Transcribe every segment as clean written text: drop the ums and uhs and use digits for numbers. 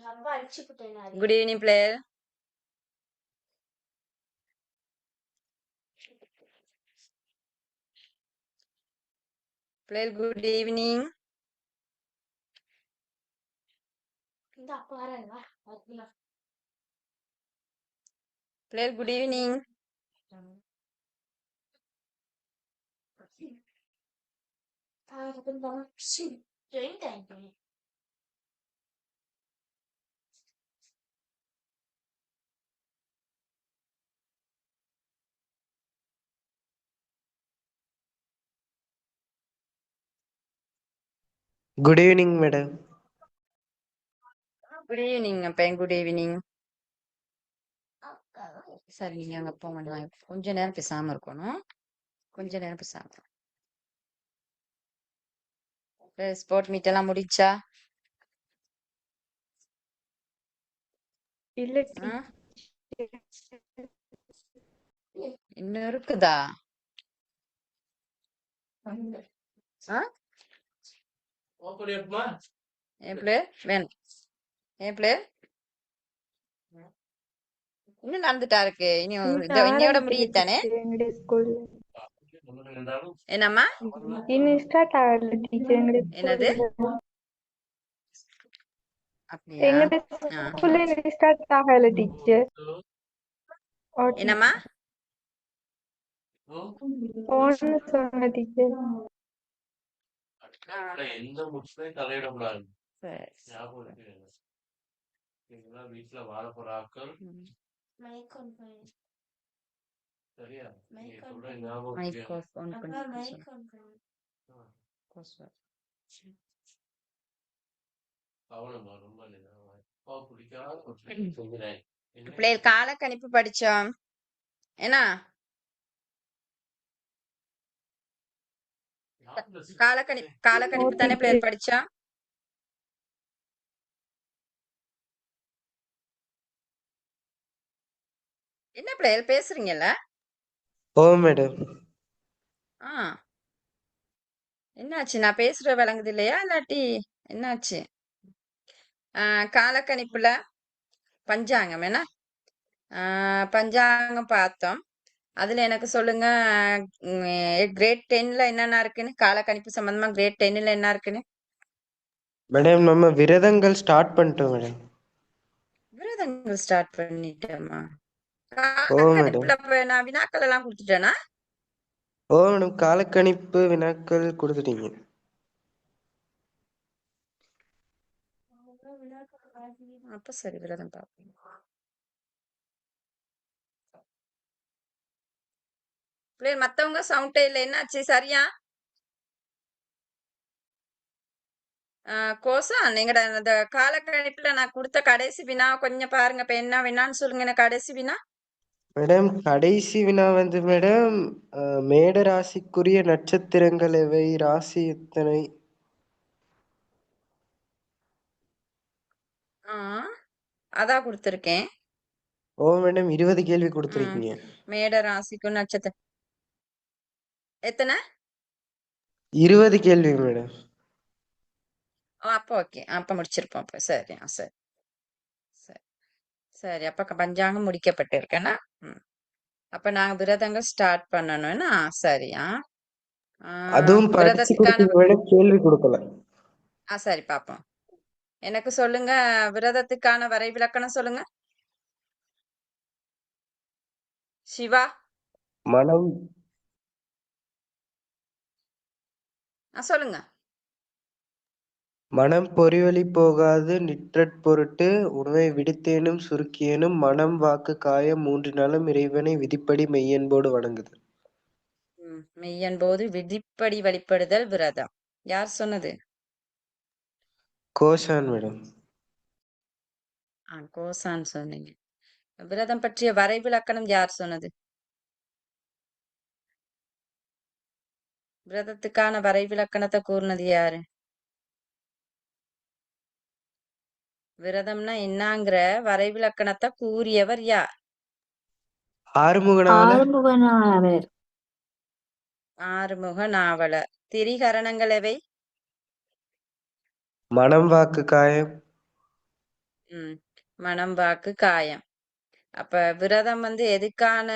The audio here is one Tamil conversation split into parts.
Good evening, player. Player, good evening. Player, good evening. Good evening, madam. Good evening, அப்பன். Good evening. சரி, நீங்க அங்க போங்க. நான் கொஞ்ச நேரம் பேசாம இருக்கணும். கொஞ்ச நேரம் பேசாம. ஸ்போர்ட் மீட் எல்லாம் முடிச்சா? இல்ல ஆ? இன்னும் இருக்குதா? ஆ? ஏன் பிளேயர்? வேணும். ஏன் பிளேயர்? இன்னும் நடந்துட்டா இருக்கு. இன்னையோட முடியுது தானே? எங்களுடைய ஸ்கூல்ல என்னம்மா? இன்னும் ஸ்டார்ட் ஆகல டீச்சர். எங்களுடைய என்னது? ஸ்கூல்ல அப்படியா? எங்களுடைய ஆ. ஸ்கூல்ல இன்னும் ஸ்டார்ட் ஆகல டீச்சர். ஓ என்னம்மா? போன்னு சொன்ன டீச்சர். எந்த முட்டையும் தலையிடக்கூடாது. சரி. ஞாபகம் இருக்கு. நீங்களா வீட்டுல வாழ போற ஆட்கள். சரியா? நீங்க சொல்ற ஞாபகம் மைக் இருக்கு. ஆஃப் ஆன் பண்ணி. கவனமா ரொம்ப அப்பா பிடிக்காத ஒரு விஷயம் சொல்கிறேன். பிள்ளைகள் காலக்கணிப்பு படிச்சோம். என்ன காலக்கணிப்பு தானே பிள்ளைகள் படிச்சோம். என்ன பிள்ளைகள் பேசுறீங்கல்ல? ஓ மேடம். ஆ, என்னாச்சு? நான் பேசுற விளங்குது இல்லையா? இல்லாட்டி என்னாச்சு? காலக்கணிப்புல பஞ்சாங்கம் என்ன? பஞ்சாங்கம் பார்த்தோம். அதுல எனக்கு சொல்லுங்க, கிரேட் 10ல என்னென்ன இருக்குன்னு, காலக்கணிப்பு சம்பந்தமா கிரேட் 10ல என்ன இருக்குன்னு. மேடம் நம்ம விரதங்கள் ஸ்டார்ட் பண்ணிட்டோம் மேடம். விரதங்கள் ஸ்டார்ட் பண்ணிட்டோமா? ஓ மேடம். காலக்கணிப்புல நான் வினாக்கள் எல்லாம் கொடுத்துட்டேனா? ஓ மேடம், காலக்கணிப்பு வினாக்கள் கொடுத்துட்டீங்க. அப்ப சரி, விரதம் பார்ப்போம். பிள்ளைகள் மத்தவங்க சவுண்டே இல்லை. என்னாச்சு? சரியா? கோசா, நீங்கட அந்த காலக்கணிப்புல நான் கொடுத்த கடைசி வினா கொஞ்சம் பாருங்க. இப்ப என்ன வினான்னு சொல்லுங்க. எனக்கு கடைசி வினா மேடம் கடைசி வினா வந்து மேடம், மேட ராசிக்குரிய நட்சத்திரங்கள் எவை, ராசி எத்தனை? அதான் கொடுத்துருக்கேன். ஓ மேடம் 20 கேள்வி கொடுத்துருக்கீங்க. மேட ராசிக்கும் நட்சத்திரம் எத்தனை? 20 கேள்வி மேடம். அப்ப ஓகே, அப்ப முடிச்சிருப்போம். அப்ப சரி. சரி சரி சரி. அப்ப பஞ்சாங்கம் முடிக்கப்பட்டு இருக்கேன்னா, அப்ப நாங்க விரதங்கள் ஸ்டார்ட் பண்ணணும்னா சரியா? அதுவும் படிச்சு விரதத்துக்கான கொடுத்தீங்க மேடம், கேள்வி கொடுக்கல. சரி பாப்போம். எனக்கு சொல்லுங்க, விரதத்துக்கான வரைவிலக்கணம் சொல்லுங்க. சிவா, மனம் சொல்லுங்க. மனம் பொறிவழி போகாது நிற்றற் பொருட்டு உணவை விடுத்தேனும் சுருக்கியேனும் மனம் வாக்கு காயம் மூன்றினாலும் இறைவனை விதிப்படி மெய்யன்போடு வணங்குது. மெய்யன்போது விதிப்படி வழிபடுதல் விரதம். யார் சொன்னது? கோஷான் மேடம். கோசான் சொன்னீங்க. விரதம் பற்றிய வரைவிலக்கணம் யார் சொன்னது? விரதத்துக்கான வரைவிலக்கணத்தை கூறினது யாரு? விரதம்னா என்னங்கிற வரைவிலக்கணத்தை கூறியவர் யார்? ஆறுமுகனாவர். ஆறுமுக நாவலர். திரிகரணங்கள் எவை? மனம் வாக்கு காயம். ம். மனம், வாக்கு, காயம். அப்ப விரதம் வந்து எதுக்கான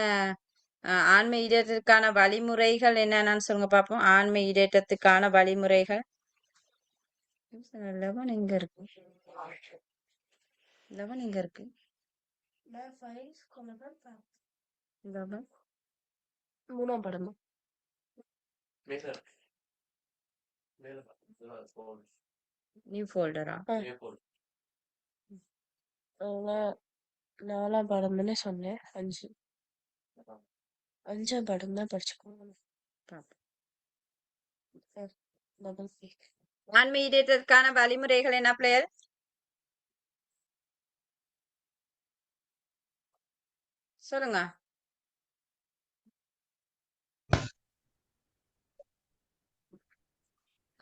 ஆன்ம ஈடேற்றத்துக்கான வழிமுறைகள் என்னென்னு சொல்லுங்க பாப்போம். ஆன்ம ஈடேற்றத்துக்கான வழிமுறைகள். லெவன் எங்க இருக்கு? லெவன் எங்க இருக்கு? லெவன் மூணாம் படம் மேல இருக்கு. மேல பாத்தீங்கன்னா phone. நியூ ஃபோல்டரா? மேல் phone. நாலாம் படம் தானே சொன்னேன். 5 5ஆம் படம் தான் படிச்சுக்கோங்க. ஆன்ம ஈடேற்றத்துக்கான வழிமுறைகள் என்ன பிள்ளைகள்? சொல்லுங்க.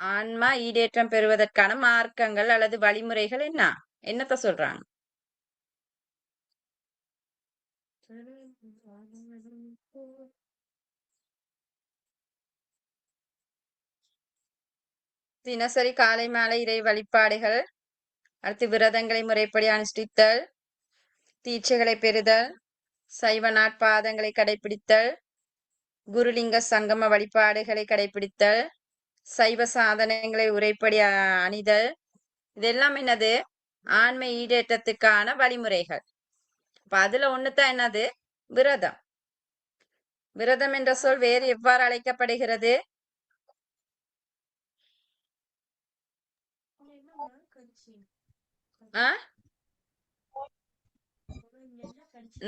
ஆன்மா ஈடேற்றம் பெறுவதற்கான மார்க்கங்கள் அல்லது வழிமுறைகள் என்ன? என்னத்த சொல்றாங்க? தினசரி காலை மாலை இறை வழிபாடுகள், அடுத்து விரதங்களை முறைப்படி அனுஷ்டித்தல், தீட்சைகளை பெறுதல், சைவ நாட்பாதங்களை கடைபிடித்தல், குருலிங்க சங்கம வழிபாடுகளை கடைபிடித்தல், சைவ சாதனங்களை உரைப்படி அணிதல், இதெல்லாம் என்னது? ஆன்ம ஈடேற்றத்துக்கான வழிமுறைகள். அப்ப அதுல ஒண்ணுதான் என்னது? விரதம். விரதம் என்ற சொல் வேறு எவ்வாறு அழைக்கப்படுகிறது? ஆ?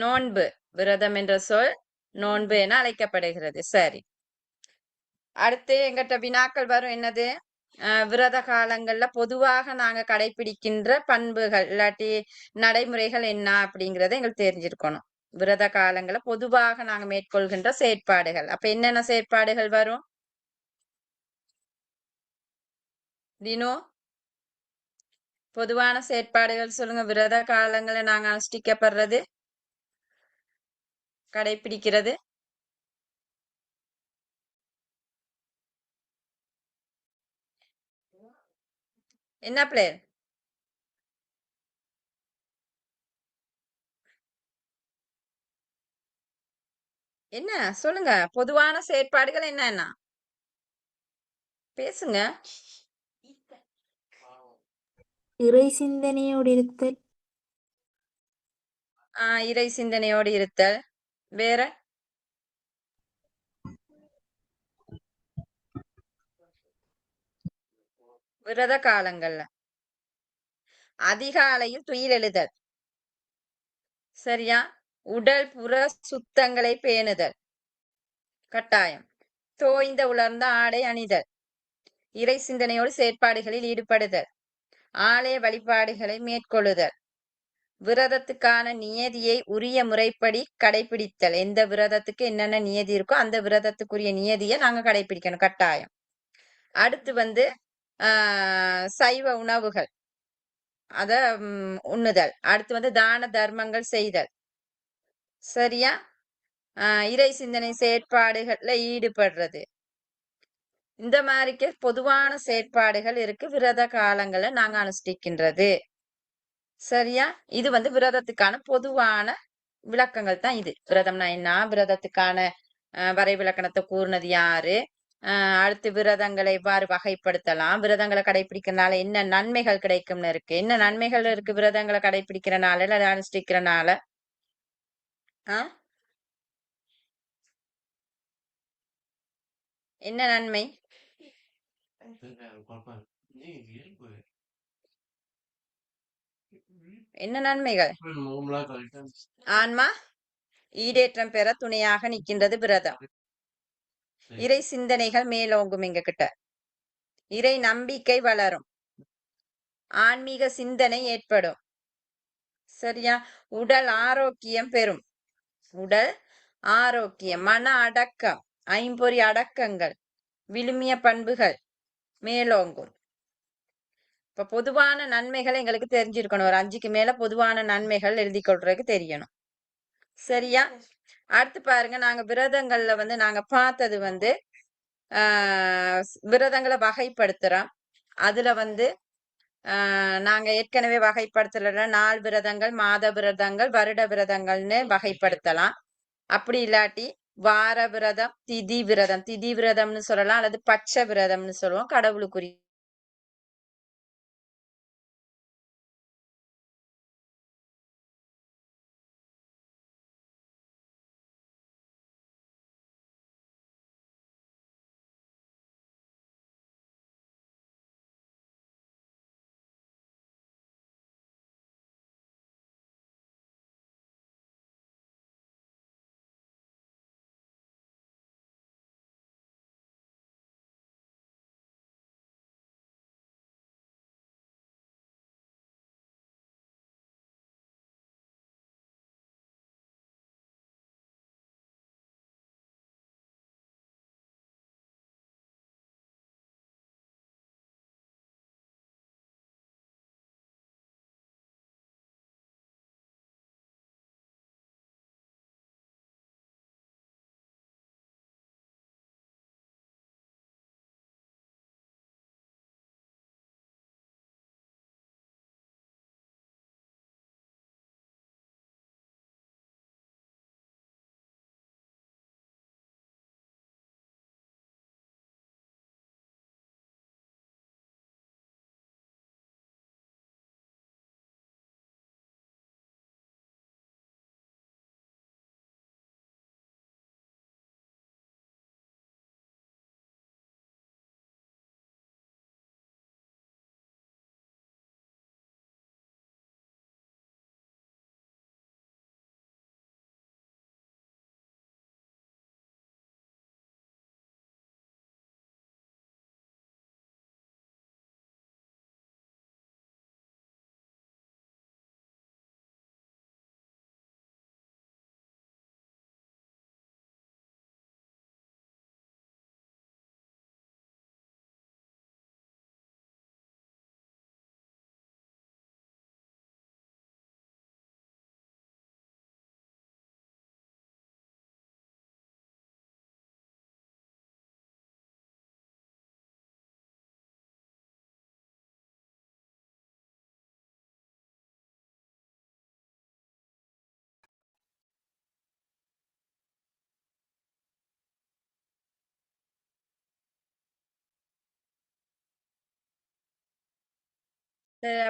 நோன்பு. விரதம் என்ற சொல் நோன்பு என அழைக்கப்படுகிறது. சரி. அடுத்து எங்கிட்ட வினாக்கள் வரும். என்னது? விரத காலங்கள்ல பொதுவாக நாங்க கடைபிடிக்கின்ற பண்புகள் இல்லாட்டி நடைமுறைகள் என்ன அப்படிங்கறத எங்களுக்கு தெரிஞ்சிருக்கணும். விரத காலங்கள்ல பொதுவாக நாங்க மேற்கொள்கின்ற செயற்பாடுகள். அப்ப என்னென்ன செயற்பாடுகள் வரும்? தினோ பொதுவான செயற்பாடுகள் சொல்லுங்க. விரத காலங்களை நாங்க அனுஷ்டிக்கப்படுறது, கடைபிடிக்கிறது. என்ன பிளேயர்? என்ன சொல்லுங்க. பொதுவான செயற்பாடுகள் என்ன? பேசுங்க. இறை சிந்தனையோடு இருத்தல். இறை சிந்தனையோடு இருத்தல். வேற? விரத காலங்கள்ல அதிகாலையில் துயிலெழுதல். சரியா? உடல் புற சுத்தங்களை பேணுதல் கட்டாயம். தோய்ந்த உலர்ந்த ஆடை அணிதல், இறை சிந்தனையோடு செயற்பாடுகளில் ஈடுபடுதல், ஆலய வழிபாடுகளை மேற்கொள்ளுதல், விரதத்துக்கான நியதியை உரிய முறைப்படி கடைபிடித்தல். எந்த விரதத்துக்கு என்னென்ன நியதி இருக்கோ அந்த விரதத்துக்குரிய நியதியை நாங்க கடைபிடிக்கணும் கட்டாயம். அடுத்து வந்து சைவ உணவுகள் அத உண்ணுதல். அடுத்து வந்து தான தர்மங்கள் செய்தல். சரியா? இறை சிந்தனை செயற்பாடுகள்ல ஈடுபடுறது. இந்த மாதிரிக்கு பொதுவான செயற்பாடுகள் இருக்கு விரத காலங்களை நாங்க அனுஷ்டிக்கின்றது. சரியா? இது வந்து விரதத்துக்கான பொதுவான விளக்கங்கள் தான் இது. விரதம்னா என்ன, விரதத்துக்கான வரைவிலக்கணத்தை கூறினது யாரு, அடுத்து விரதங்களை எவ்வாறு வகைப்படுத்தலாம், விரதங்களை கடைபிடிக்கிறனால என்ன நன்மைகள் கிடைக்கும்னு இருக்கு, என்ன நன்மைகள் இருக்கு விரதங்களை கடைபிடிக்கிறனால இல்ல அனுஷ்டிக்கிறனால? என்ன நன்மை? என்ன நன்மைகள்? ஆன்மா ஈடேற்றம் பெற துணையாக நிற்கின்றது விரதம். இறை சிந்தனைகள் மேலோங்கும் எங்க கிட்ட, இறை நம்பிக்கை வளரும், ஆன்மீக சிந்தனை ஏற்படும். சரியா? உடல் ஆரோக்கியம் பெறும். உடல் ஆரோக்கியம், மன அடக்கம், ஐம்பொறி அடக்கங்கள், விழுமிய பண்புகள் மேலோங்கும். இப்ப பொதுவான நன்மைகள் எங்களுக்கு தெரிஞ்சிருக்கணும். ஒரு 5க்கு மேல பொதுவான நன்மைகள் எழுதி கொள்றதுக்கு தெரியணும். சரியா? அடுத்து பாருங்க, நாங்க விரதங்கள்ல வந்து நாங்க பார்த்தது வந்து விரதங்களை வகைப்படுத்துறோம். அதுல வந்து நாங்க ஏற்கனவே வகைப்படுத்தல நாள் விரதங்கள், மாத விரதங்கள், வருட விரதங்கள்னு வகைப்படுத்தலாம். அப்படி இல்லாட்டி வார விரதம், திதி விரதம், திதி விரதம்னு சொல்லலாம், அல்லது பட்ச விரதம்னு சொல்லுவோம். கடவுளுக்குரிய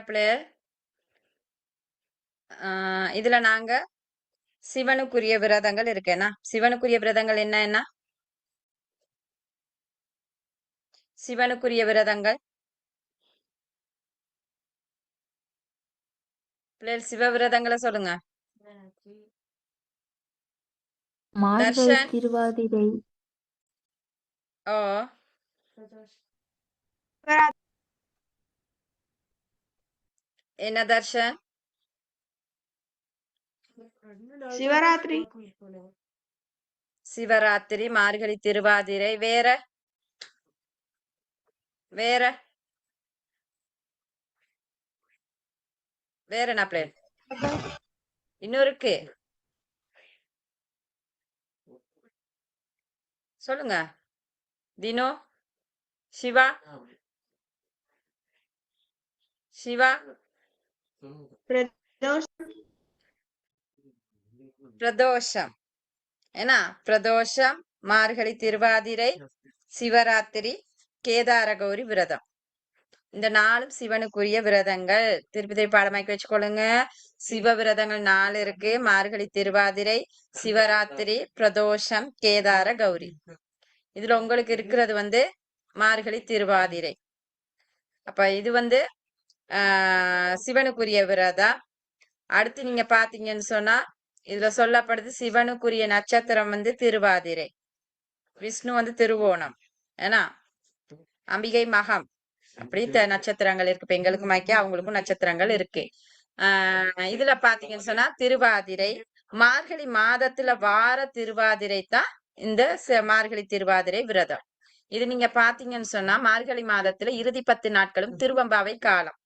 பிள்ளையர் இதுல நாங்க சிவனுக்குரிய விரதங்கள் இருக்கேனா? சிவனுக்குரிய விரதங்கள் என்ன? சிவனுக்குரிய விரதங்கள் பிள்ளைகள் சிவ விரதங்களை சொல்லுங்க. மார்கழி தர்ஷன். திருவாதிரை, ஓ என்ன தர்ஷன்? சிவராத்திரி, சிவராத்திரி, மார்கழி திருவாதிரை, வேற வேற வேற என்ன பிள்ளைகள்? இன்னும் இருக்கு, சொல்லுங்க. தினோ, சிவா, சிவா, பிரதோஷம். ஏன்னா பிரதோஷம், மார்கழி திருவாதிரை, சிவராத்திரி, கேதார கௌரி விரதம். இந்த நாளும் சிவனுக்குரிய விரதங்கள். திருப்பி திருப்பி பாடமாக்கி வச்சுக்கொள்ளுங்க. சிவ விரதங்கள் 4 இருக்கு. மார்கழி திருவாதிரை, சிவராத்திரி, பிரதோஷம், கேதார கௌரி. இதுல உங்களுக்கு இருக்கிறது வந்து மார்கழி திருவாதிரை. அப்ப இது வந்து சிவனுக்குரிய விரதம். அடுத்து நீங்க பாத்தீங்கன்னு சொன்னா இதுல சொல்லப்படுது சிவனுக்குரிய நட்சத்திரம் வந்து திருவாதிரை, விஷ்ணு வந்து திருவோணம், ஏன்னா அம்பிகை மகம், அப்படி நட்சத்திரங்கள் இருக்கு. பெண்களுக்கு மாய்க்க அவங்களுக்கும் நட்சத்திரங்கள் இருக்கு. இதுல பாத்தீங்கன்னு சொன்னா திருவாதிரை மார்கழி மாதத்துல வார திருவாதிரை தான் இந்த மார்கழி திருவாதிரை விரதம். இது நீங்க பாத்தீங்கன்னு சொன்னா மார்கழி மாதத்துல இறுதி 10 நாட்களும் திருவம்பாவை காலம்.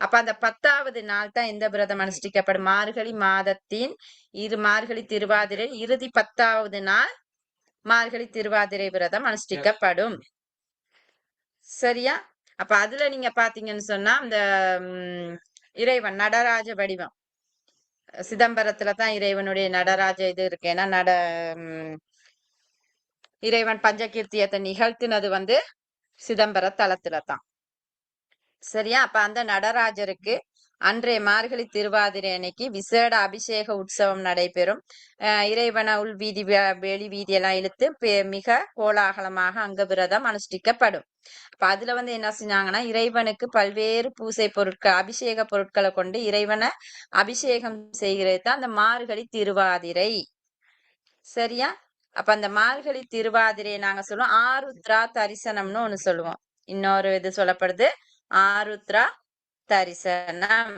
அப்ப அந்த 10வது நாள் தான் எந்த விரதம் அனுஷ்டிக்கப்படும்? மார்கழி மாதத்தின் மார்கழி திருவாதிரை இறுதி 10வது நாள் மார்கழி திருவாதிரை விரதம் அனுஷ்டிக்கப்படும். சரியா? அப்ப அதுல நீங்க பாத்தீங்கன்னு சொன்னா அந்த இறைவன் நடராஜ வடிவம் சிதம்பரத்துல தான் இறைவனுடைய நடராஜ இது இருக்கு. ஏன்னா இறைவன் பஞ்சகீர்த்தியத்தை நிகழ்த்தினது வந்து சிதம்பர தலத்துல தான். சரியா? அப்ப அந்த நடராஜருக்கு அன்றைய மார்கழி திருவாதிரை அன்னைக்கு விசேட அபிஷேக உற்சவம் நடைபெறும். இறைவனை உள் வீதி வெளி வீதியெல்லாம் இழுத்து மிக கோலாகலமாக அங்க விரதம் அனுஷ்டிக்கப்படும். அப்ப அதுல வந்து என்ன செஞ்சாங்கன்னா இறைவனுக்கு பல்வேறு பூசை பொருட்கள் அபிஷேக பொருட்களை கொண்டு இறைவனை அபிஷேகம் செய்கிறது தான் அந்த மார்கழி திருவாதிரை. சரியா? அப்ப அந்த மார்கழி திருவாதிரையை நாங்க சொல்லுவோம் ஆருத்ரா தரிசனம்னு ஒண்ணு சொல்லுவோம். இன்னொரு இது சொல்லப்படுது ஆருத்ரா தரிசனம்.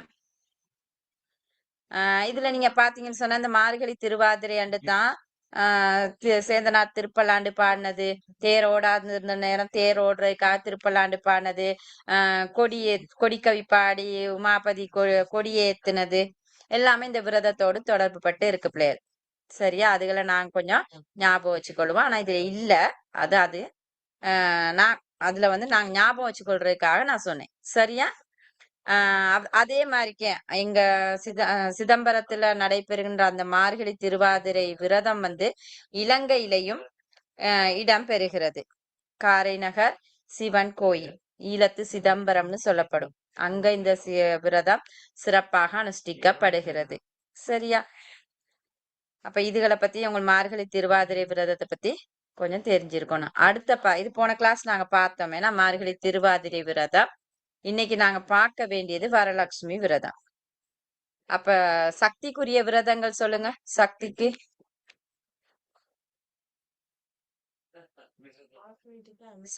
இதுல நீங்க பாத்தீங்கன்னு சொன்னா இந்த மார்கழி திருவாதிரை அண்டு தான் சேந்தனார் திருப்பல்லாண்டு பாடினது, தேர் ஓடாது இருந்த நேரம் தேர் ஓடுறதுக்காக திருப்பல்லாண்டு பாடினது, கொடிக்கவி பாடி உமாபதி கொடியேத்துனது எல்லாமே இந்த விரதத்தோடு தொடர்பு பட்டு இருக்கு பிள்ளைகள். சரியா? அதுகளை நாங்க கொஞ்சம் ஞாபகம் வச்சுக்கொள்வோம். ஆனா இதுல இல்ல, அது நான் அதுல வந்து நாங்க ஞாபகம் வச்சுக்கொள்றதுக்காக நான் சொன்னேன். சரியா? அதே மாதிரிக்கே எங்க சிதம்பரத்துல நடைபெறுகின்ற அந்த மார்கழி திருவாதிரை விரதம் வந்து இலங்கையிலையும் இடம் பெறுகிறது. காரைநகர் சிவன் கோயில் ஈழத்து சிதம்பரம்னு சொல்லப்படும். அங்க இந்த விரதம் சிறப்பாக அனுஷ்டிக்கப்படுகிறது. சரியா? அப்ப இதுகளை பத்தி உங்கள் மார்கழி திருவாதிரை விரதத்தை பத்தி கொஞ்சம் தெரிஞ்சிருக்கணும். அடுத்த இது போன கிளாஸ் நாங்க பார்த்தோம். ஏன்னா மார்கழி திருவாதிரை விரதம். இன்னைக்கு நாங்க பார்க்க வேண்டியது வரலட்சுமி விரதம். அப்ப சக்திக்குரிய விரதங்கள் சொல்லுங்க. சக்திக்கு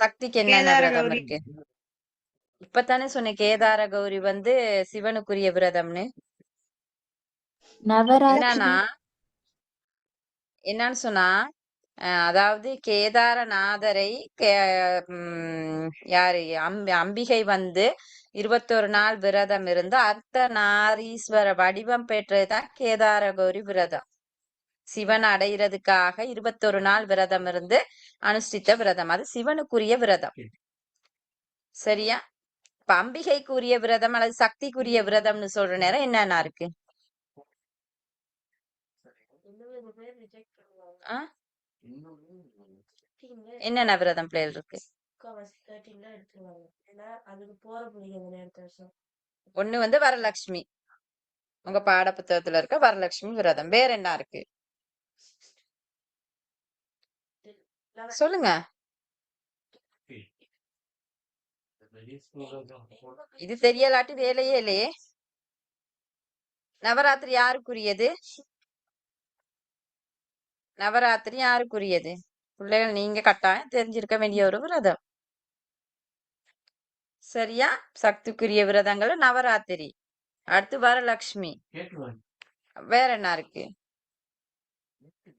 சக்திக்கு என்னென்ன விரதம் இருக்கு? இப்பதானே சொன்னேன் கேதார கௌரி வந்து சிவனுக்குரிய விரதம்னு. என்னன்னு சொன்னா அதாவது கேதாரநாதரை யாரு அம்பிகை வந்து 21 நாள் விரதம் இருந்து அர்த்தநாரீஸ்வர வடிவம் பெற்றதுதான் கேதார கௌரி விரதம். சிவன் அடைகிறதுக்காக 21 நாள் விரதம் இருந்து அனுஷ்டித்த விரதம். அது சிவனுக்குரிய விரதம். சரியா? இப்ப அம்பிகைக்குரிய விரதம் அல்லது சக்திக்குரிய விரதம்னு சொல்ற நேரம் என்னென்ன இருக்கு? என்னென்ன விரதம் பிள்ளைகள் இருக்கு? ஒண்ணு வந்து வரலட்சுமி, உங்க பாட புத்தகத்துல இருக்க வரலட்சுமி விரதம். வேற என்ன இருக்கு சொல்லுங்க. இது தெரியலாட்டி வேலையே இல்லையே. நவராத்திரி யாருக்குரியது? நவராத்திரி யாருக்குரியது? பிள்ளைகள் நீங்க கட்டாயம் தெரிஞ்சிருக்க வேண்டிய ஒரு விரதம். சரியா? சக்திக்குரிய விரதங்கள் நவராத்திரி, அடுத்து வரலட்சுமி. வேற என்ன இருக்கு?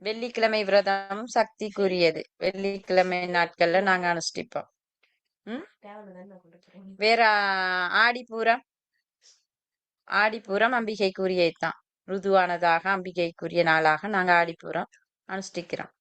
வெள்ளிக்கிழமை விரதம் சக்திக்குரியது. வெள்ளிக்கிழமை நாட்கள்ல நாங்க அனுஷ்டிப்போம். வேற ஆடிப்பூரம். ஆடிப்பூரம் அம்பிகைக்குரியதுதான். ருதுவானதாக அம்பிகைக்குரிய நாளாக நாங்க ஆடிப்பூரம் அனுஷ்டிக்கிறோம்.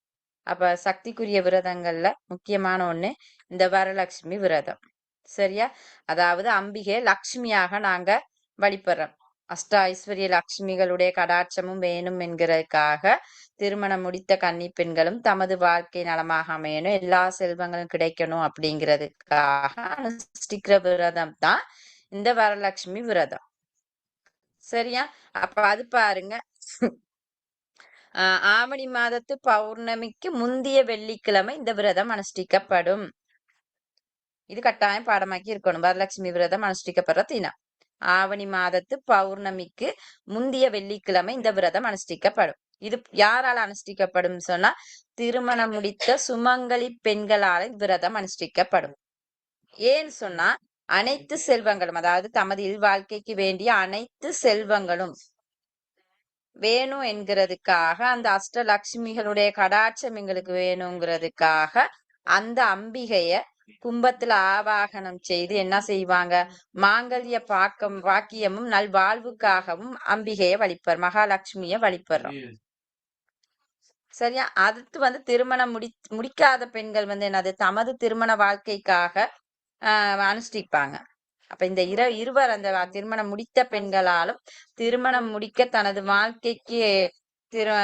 அப்ப சக்திக்குரிய விரதங்கள்ல முக்கியமான ஒண்ணு இந்த வரலட்சுமி விரதம். சரியா? அதாவது அம்பிகை லட்சுமியாக நாங்க வழிபடுறோம். அஷ்ட ஐஸ்வர்ய லட்சுமிகளுடைய கடாட்சமும் வேணும் என்கிறதுக்காக திருமணம் முடித்த கன்னி பெண்களும் தமது வாழ்க்கை நலமாக அமையணும், எல்லா செல்வங்களும் கிடைக்கணும் அப்படிங்கிறதுக்காக அனுஷ்டிக்கிற விரதம் தான் இந்த வரலட்சுமி விரதம். சரியா? அப்ப அது பாருங்க, ஆவணி மாதத்து பௌர்ணமிக்கு முந்திய வெள்ளிக்கிழமை இந்த விரதம் அனுஷ்டிக்கப்படும். இது கட்டாயம் பாடமாக்கி இருக்கணும். வரலட்சுமி விரதம் அனுஷ்டிக்கப்படுற தினம் ஆவணி மாதத்து பௌர்ணமிக்கு முந்திய வெள்ளிக்கிழமை இந்த விரதம் அனுஷ்டிக்கப்படும். இது யாரால அனுஷ்டிக்கப்படும் சொன்னா திருமணம் முடித்த சுமங்கலி பெண்களால விரதம் அனுஷ்டிக்கப்படும். ஏன்னு சொன்னா அனைத்து செல்வங்களும், அதாவது தமது இல்வாழ்க்கைக்கு வேண்டிய அனைத்து செல்வங்களும் வேணும் என்கிறதுக்காக, அந்த அஷ்டலட்சுமிகளுடைய கடாட்சம் எங்களுக்கு வேணுங்கிறதுக்காக அந்த அம்பிகைய கும்பத்துல ஆவாகனம் செய்து என்ன செய்வாங்க? மாங்கல்ய வாக்கியமும் நல்வாழ்வுக்காகவும் அம்பிகைய வழிபடுற மகாலட்சுமிய வழிபடுறோம். சரியா? அடுத்து வந்து திருமணம் முடிக்காத பெண்கள் வந்து என்னது தமது திருமண வாழ்க்கைக்காக அனுஷ்டிப்பாங்க. அப்ப இந்த இருவர் அந்த திருமணம் முடித்த பெண்களாலும் திருமணம் முடிக்க தனது வாழ்க்கைக்கு திரு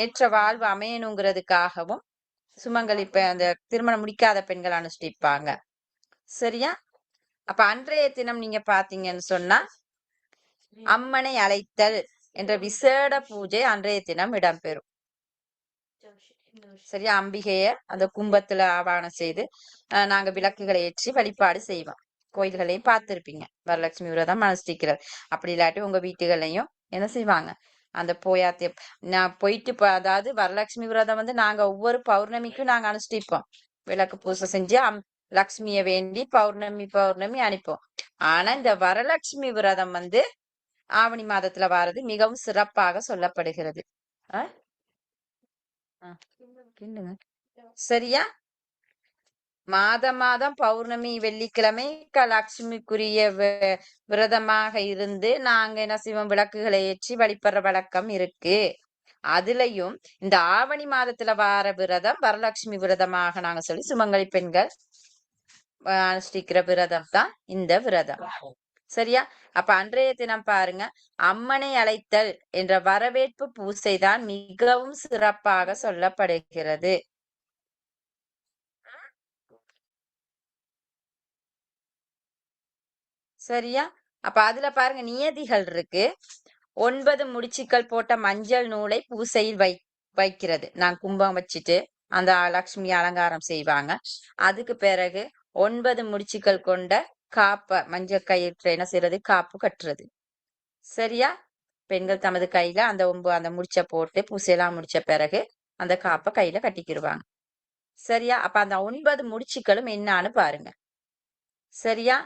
ஏற்ற வாழ்வு அமையணுங்கிறதுக்காகவும் சுமங்கலி அந்த திருமணம் முடிக்காத பெண்கள் அனுஷ்டிப்பாங்க. சரியா? அப்ப அன்றைய தினம் நீங்க பாத்தீங்கன்னு சொன்னா அம்மனை அழைத்தல் என்ற விசேட பூஜை அன்றைய தினம் இடம்பெறும். சரியா? அம்பிகைய அந்த கும்பத்துல ஆவாகனம் செய்து நாங்க விளக்குகளை ஏற்றி வழிபாடு செய்வோம். கோயில்களையும் பார்த்திருப்பீங்க, வரலட்சுமி விரதம் அனுஷ்டிக்கிறது. அப்படி இல்லாட்டி உங்க வீட்டுகளையும் என்ன செய்வாங்க, அந்த போயாத்திய நான் போயிட்டு அதாவது வரலட்சுமி விரதம் வந்து நாங்க ஒவ்வொரு பௌர்ணமிக்கும் நாங்க அனுஷ்டிப்போம். விளக்கு பூசை செஞ்சு லக்ஷ்மிய வேண்டி பௌர்ணமி அனுப்போம். ஆனா இந்த வரலட்சுமி விரதம் வந்து ஆவணி மாதத்துல வாரது மிகவும் சிறப்பாக சொல்லப்படுகிறது. சரியா? மாதம் பௌர்ணமி வெள்ளிக்கிழமை லட்சுமிக்குரிய விரதமாக இருந்து நாங்க என்ன செய்வோம், விளக்குகளை ஏற்றி வழிபடுற வழக்கம் இருக்கு. அதுலயும் இந்த ஆவணி மாதத்துல வார விரதம் வரலட்சுமி விரதமாக நாங்க சொல்லி சுமங்கலி பெண்கள் அனுஷ்டிக்கிற விரதம் தான் இந்த விரதம். சரியா? அப்ப அன்றைய தினம் பாருங்க, அம்மனை அழைத்தல் என்ற வரவேற்பு பூசை தான் மிகவும் சிறப்பாக சொல்லப்படுகிறது. சரியா? அப்ப அதுல பாருங்க நியதிகள் இருக்கு. 9 முடிச்சுக்கள் போட்ட மஞ்சள் நூலை பூசையில் வைக்கிறது. நான் கும்பம் வச்சுட்டு அந்த லட்சுமி அலங்காரம் செய்வாங்க. அதுக்கு பிறகு 9 முடிச்சுக்கள் கொண்ட காப்ப மஞ்சள் கயிற்று என்ன செய்யறது, காப்பு கட்டுறது. சரியா? பெண்கள் தமது கையில அந்த முடிச்ச போட்டு பூசையெல்லாம் முடிச்ச பிறகு அந்த காப்பை கையில கட்டிக்கிடுவாங்க. சரியா? அப்ப அந்த 9 முடிச்சுக்களும் என்னான்னு பாருங்க. சரியா?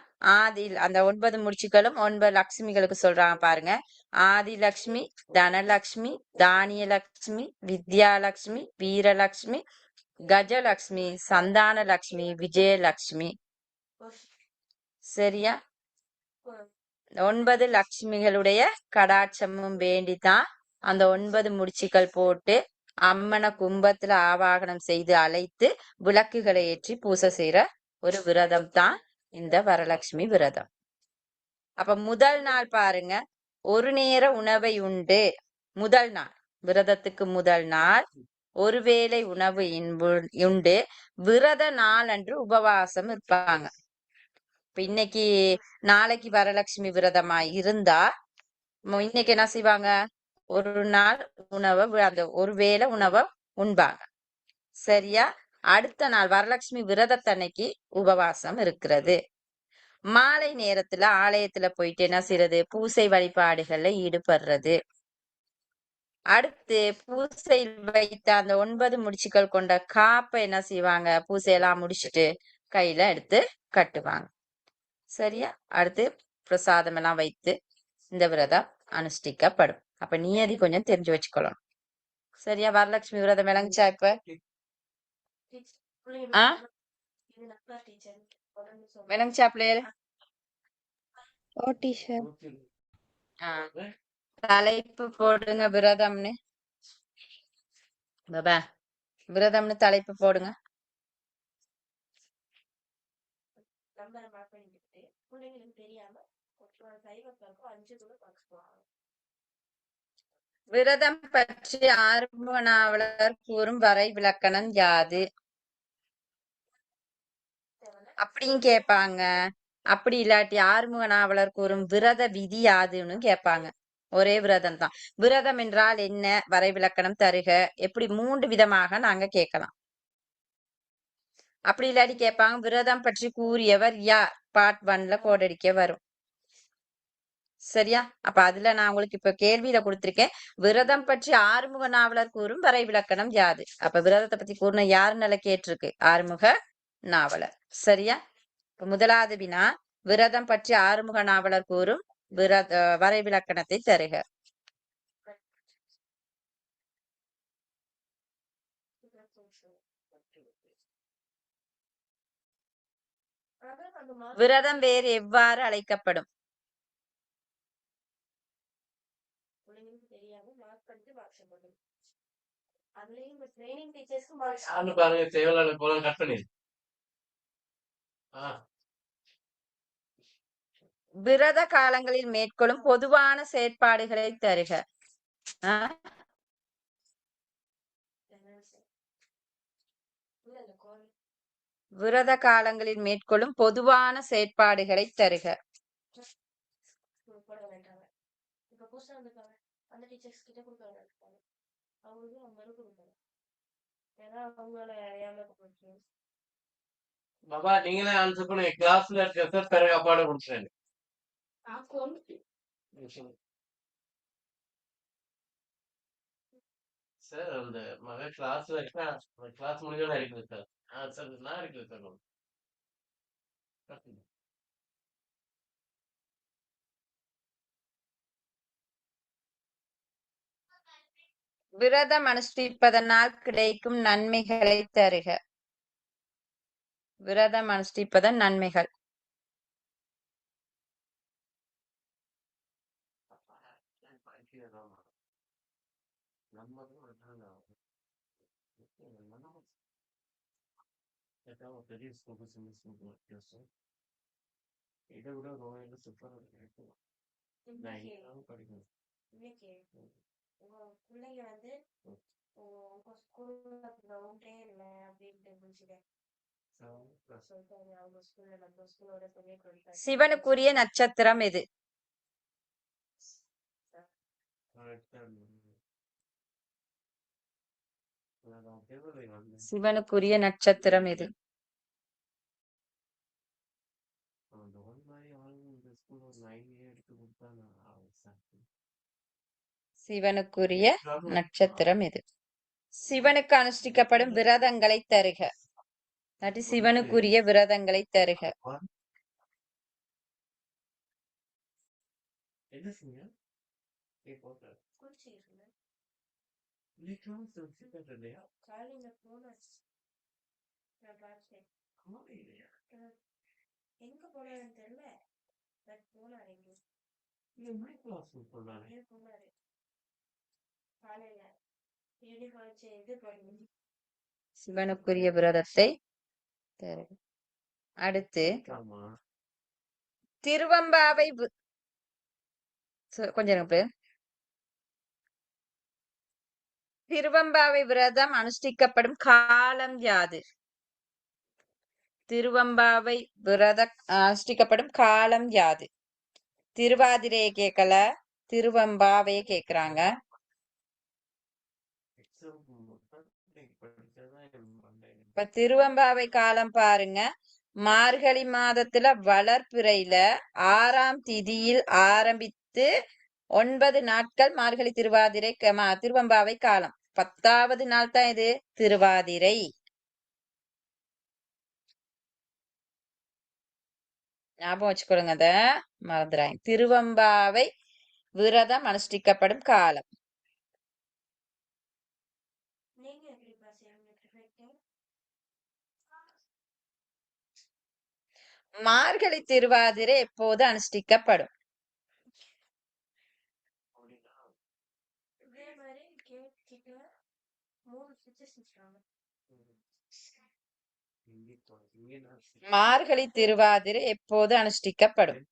அந்த 9 முடிச்சுக்களும் 9 லட்சுமிகளுக்கு சொல்றாங்க பாருங்க. ஆதிலட்சுமி, தனலட்சுமி, தானியலட்சுமி, வித்யாலட்சுமி, வீரலட்சுமி, கஜலட்சுமி, சந்தானலட்சுமி, விஜயலட்சுமி. சரியா? 9 லட்சுமிகளுடைய கடாட்சமும் வேண்டிதான் அந்த 9 முடிச்சுக்கள் போட்டு அம்மனை கும்பத்துல ஆவாகனம் செய்து அழைத்து விளக்குகளை ஏற்றி பூசை செய்யற ஒரு விரதம் தான் இந்த வரலட்சுமி விரதம். அப்ப முதல் நாள் பாருங்க, ஒரு நேர உணவை உண்டு. முதல் நாள் விரதத்துக்கு முதல் நாள் ஒருவேளை உணவு உண்டு. விரத நாள் அன்று உபவாசம் இருப்பாங்க. இப்ப நாளைக்கு வரலட்சுமி விரதமா இருந்தா இன்னைக்கு என்ன செய்வாங்க, ஒரு நாள் உணவை அந்த ஒருவேளை உணவை உண்பாங்க. சரியா? அடுத்த நாள் வரலட்சுமி விரதத்தன்னைக்கு உபவாசம் இருக்கிறது. மாலை நேரத்துல ஆலயத்துல போயிட்டு என்ன செய்யறது, பூசை வழிபாடுகள்ல ஈடுபடுறது. அடுத்து பூசை வைத்த அந்த 9 முடிச்சுக்கள் கொண்ட காப்பை என்ன செய்வாங்க, பூசையெல்லாம் முடிச்சுட்டு கையில எடுத்து கட்டுவாங்க. சரியா? அடுத்து பிரசாதம் எல்லாம் வைத்து இந்த விரதம் அனுஷ்டிக்கப்படும். அப்ப நியதி கொஞ்சம் தெரிஞ்சு வச்சுக்கணும். சரியா? வரலட்சுமி விரதம் விளங்குச்சா? இப்ப விளங்குச்சா பிள்ளைகள்? தலைப்பு போடுங்க விரதம்னு. பாபா விரதம்னு தலைப்பு போடுங்க. விரதம் பற்றி ஆறுமுக நாவலர் கூறும் வரை விளக்கணம் யாது அப்படின்னு கேட்பாங்க. அப்படி இல்லாட்டி ஆறுமுக நாவலர் கூறும் விரத விதி யாதுன்னு கேட்பாங்க. ஒரே விரதம் தான். விரதம் என்றால் என்ன, வரை விளக்கணம் தருக. எப்படி 3 விதமாக நாங்க கேட்கலாம். அப்படி இல்லாட்டி கேட்பாங்க, விரதம் பற்றி கூறியவர் யார், பார்ட் 1ல கோடடிக்க வரும். சரியா? அப்ப அதுல நான் உங்களுக்கு இப்ப கேள்வியில கொடுத்திருக்கேன், விரதம் பற்றி ஆறுமுக நாவலர் கூறும் வரை விளக்கணம் யாது. அப்ப விரதத்தை பத்தி கூறின யாருன்னு கேட்டிருக்கு, ஆறுமுக நாவலர். சரியா? இப்ப முதலாவது வினா, விரதம் பற்றி ஆறுமுக நாவலர் கூறும் வரை விளக்கணத்தை தருக. விரதம் வேறு எவ்வாறு அழைக்கப்படும்? பாருங்க தேவையில்ல போல கட் பண்ணி விரத காலங்களில் மேற்கொள்ளும் பொதுவான செயற்பாடுகளை தருக. ஆ? விரத காலங்களில் மேற்கொள்ளும் பொதுவான செயற்பாடுகளை தருக. பாபா நீங்களே ஆன்சர் பண்ணுங்க. கிளாஸ்ல இருக்க சார் பிறகு அப்பாட கொடுத்துறேன். சார் அந்த மக கிளாஸ்ல இருக்கா, கிளாஸ் முடிஞ்சோட இருக்குது சார். சார் நான் இருக்குது சார். விரதம் அனுஷ்டிப்பதனால் கிடைக்கும் நன்மைகளை தருக. விரதம் அனுஷ்டிப்பதன் நன்மைகள். இதை விட ரொம்ப சூப்பரா இருக்கு. நான் இன்னும் படிக்கணும். சிவனுக்குரிய நட்சத்திரம் எது? சிவனுக்குரிய நட்சத்திரம் எது? சிவனுக்குரிய நட்சத்திரம் எது? சிவனுக்கு அனுஷ்டிக்கப்படும் விரதங்களை தருக. சிவனுக்குரிய விரதங்களை தருக. என்ன செய்ய இல்லையா? சிவனுக்குரிய விரதத்தை தருக. அடுத்து திருவம்பாவை கொஞ்சம் இருங்க. திருவம்பாவை விரதம் அனுஷ்டிக்கப்படும் காலம் யாது? திருவம்பாவை விரதம் அனுஷ்டிக்கப்படும் காலம் யாது? திருவாதிரையை கேட்கல, திருவம்பாவையை கேக்குறாங்க. இப்ப திருவம்பாவை காலம் பாருங்க. மார்கழி மாதத்துல வளர்பிறையில 6ஆம் திதியில் ஆரம்பித்து 9 நாட்கள் மார்கழி திருவாதிரை திருவம்பாவை காலம். 10வது நாள் தான் இது திருவாதிரை. ஞாபகம் வச்சுக்கொள்ளுங்க, அத மறந்துடாங்க. திருவம்பாவை விரதம் அனுஷ்டிக்கப்படும் காலம். மார்கழி திருவாதிரை எப்போது அனுஷ்டிக்கப்படும்? மார்கழி திருவாதிரை எப்போது அனுஷ்டிக்கப்படும்?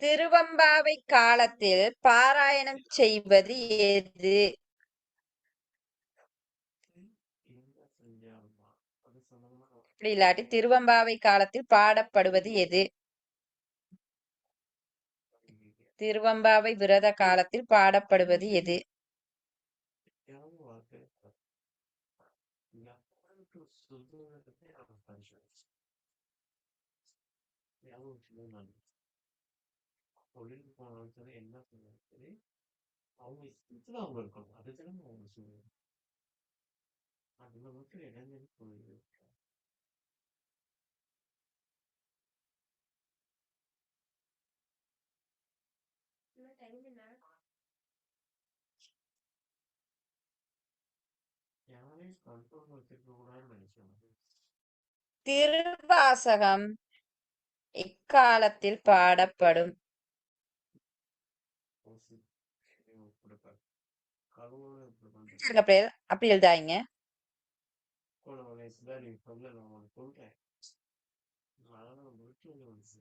திருவம்பாவை காலத்தில் பாராயணம் செய்வது எது? அப்படி இல்லாட்டி திருவம்பாவை காலத்தில் பாடப்படுவது எது? திருவம்பாவை விரத காலத்தில் பாடப்படுவது எது? அதுல மட்டும் இடைஞ்சல் போகுது. யாரையும் கண்ட்ரோல் வச்சிருக்க கூடாதுன்னு நினைச்சேன். திருவாசகம் இக்காலத்தில் பாடப்படும். கொடுப்பாரு கருவோட இப்படி பண்றேன் சொல்லுங்க பிள்ளைகள், அப்படி எழுதாங்க. கூட வயசுல நீ சொல்ல நான் உனக்கு சொல்றேன் அதெல்லாம் முடிச்சு வந்துச்சு.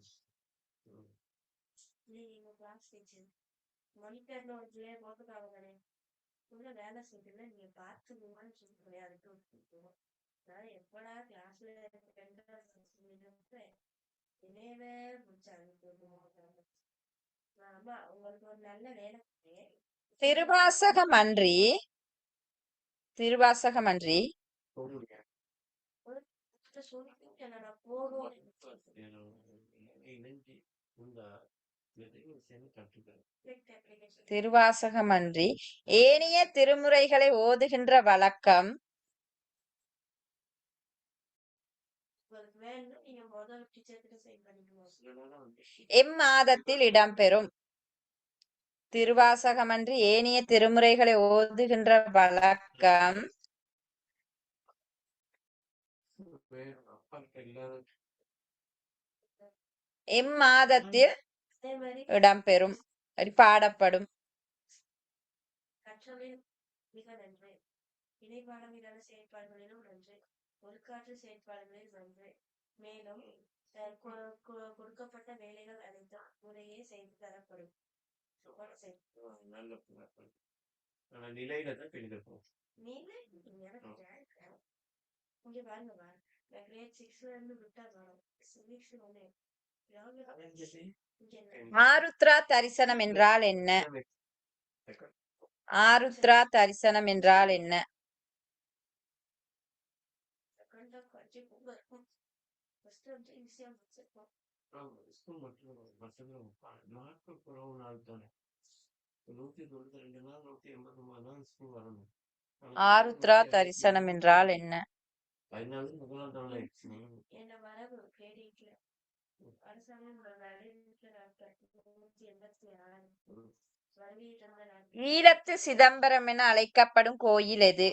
திருவாசகமன்றி திருவாசகமன்றி சொல்லுங்க. இணைஞ்சி இந்த சேர்ந்து கற்றுக்கிறேன். திருவாசகமன்றி ஏனைய திருமுறைகளை ஓதுகின்ற வழக்கம் எம்மாதத்தில் இடம்பெறும். திருவாசகமன்றி ஏனைய திருமுறைகளை ஓதுகின்ற வழக்கம் அப்பாவுக்கு இல்லாத எம்மாதத்தில் இடம்பெறும், பாடப்படும். நல்ல நிலையில தான் பெய்திருக்கும். ஆருத்ரா தரிசனம் என்றால் என்ன? ஆருத்ரா தரிசனம் என்றால் என்ன? ஸ்கூல் மட்டும் வருஷத்துல நாட்கள் குறவு நாள் தானே 192 நாள் 180 நாள் ஸ்கூல் வரணும். ஆருத்ரா தரிசனம் என்றால் என்ன? 14 முதலாம் நாள் ஆயிடுச்சு. ஈழத்து சிதம்பரம் என அழைக்கப்படும் கோயில் எது?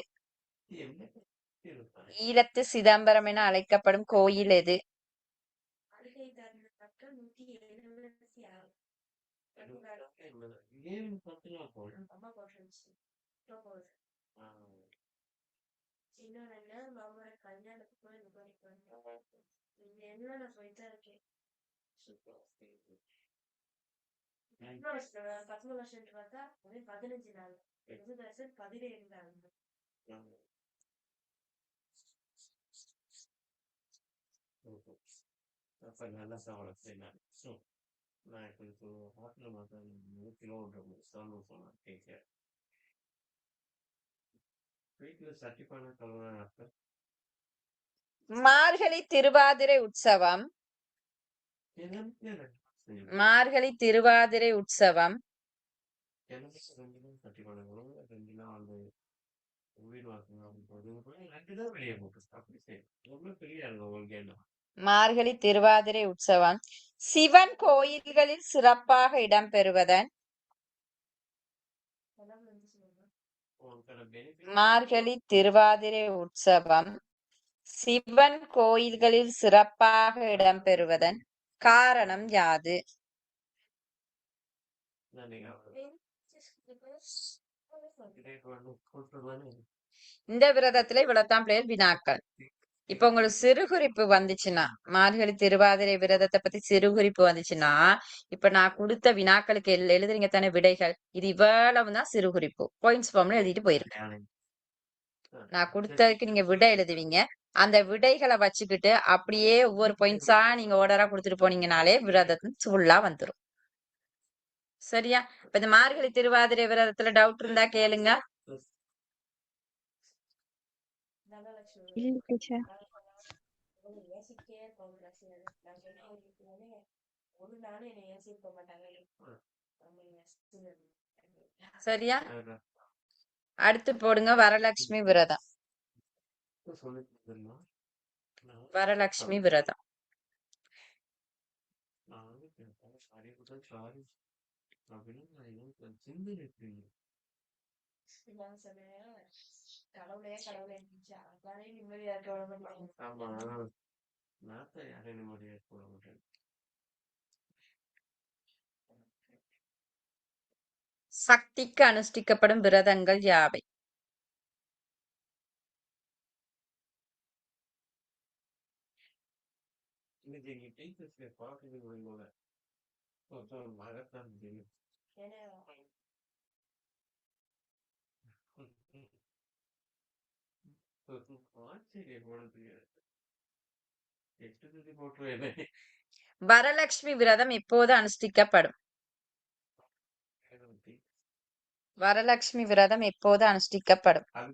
ஈழத்து சிதம்பரம் என அழைக்கப்படும் கோயில் எது? அப்ப நல்லா சாப்பிட நான் இப்போ ஹோட்டல் மாதம் 100 கிலோமீட்டர் சாப்பிட போனேன் கேட்க வீட்டில் சட்டிப்பான கலவரம். மார்கழி திருவாதிரை உற்சவம் மார்கழி திருவாதிரை உற்சவம் மார்கழி திருவாதிரை உற்சவம் சிவன் கோயில்களில் சிறப்பாக இடம்பெறுவதன். மார்கழி திருவாதிரை உற்சவம் சிவன் கோயில்களில் சிறப்பாக இடம்பெறுவதன் காரணம் யாது? இந்த விரதத்துல இவ்வளவுதான் பிள்ளைகள் வினாக்கள். இப்ப உங்களுக்கு சிறுகுறிப்பு வந்துச்சுன்னா, மார்கழி திருவாதிரை விரதத்தை பத்தி சிறுகுறிப்பு வந்துச்சுன்னா, இப்ப நான் கொடுத்த வினாக்களுக்கு எழுதுறீங்க தானே விடைகள், இது இவ்வளவுதான் சிறுகுறிப்பு. பாயிண்ட்ஸ் ஃபார்ம்ல எழுதிட்டு போயிருங்க. நான் கொடுத்ததுக்கு நீங்க விடை எழுதுவீங்க. அந்த விடைகளை வச்சுக்கிட்டு அப்படியே ஒவ்வொரு பாயிண்ட்ஸா நீங்க ஆர்டரா கொடுத்துட்டு போனீங்கனாலே விரதம் ஃபுல்லா வந்துடும். சரியா? இப்ப இந்த மார்கழி திருவாதிரை விரதத்துல டவுட் இருந்தா கேளுங்க. இல்ல டீச்சர். சரியா? அடுத்து போடுங்க வரலட்சுமி விரதம். சொல்லிட்டு இருந்தேன்னா நான் வரலட்சுமி விரதம். நான் வந்து கேட்டேன் சாரி புத்தன் சாரி அப்படின்னு நான் எதுவும் சிந்தனை இருக்கீங்க ஆமா நாத்த யாரையும் நிம்மதியாக போட மாட்டேன் சக்திக்கு அனுஷ்டிக்கப்படும் விரதங்கள் யாவை? இன்னைக்கு எங்க டீச்சர்ஸ்ல பார்க்கறது போல ஒருத்தர் மகத்தான் தெரியும் ஆச்சரியம் போட தெரியாது 8 தள்ளி போட்டுருவேன் வரலட்சுமி விரதம் எப்போது அனுஷ்டிக்கப்படும்? வரலட்சுமி விரதம் எப்போது அனுஷ்டிக்கப்படும்? அது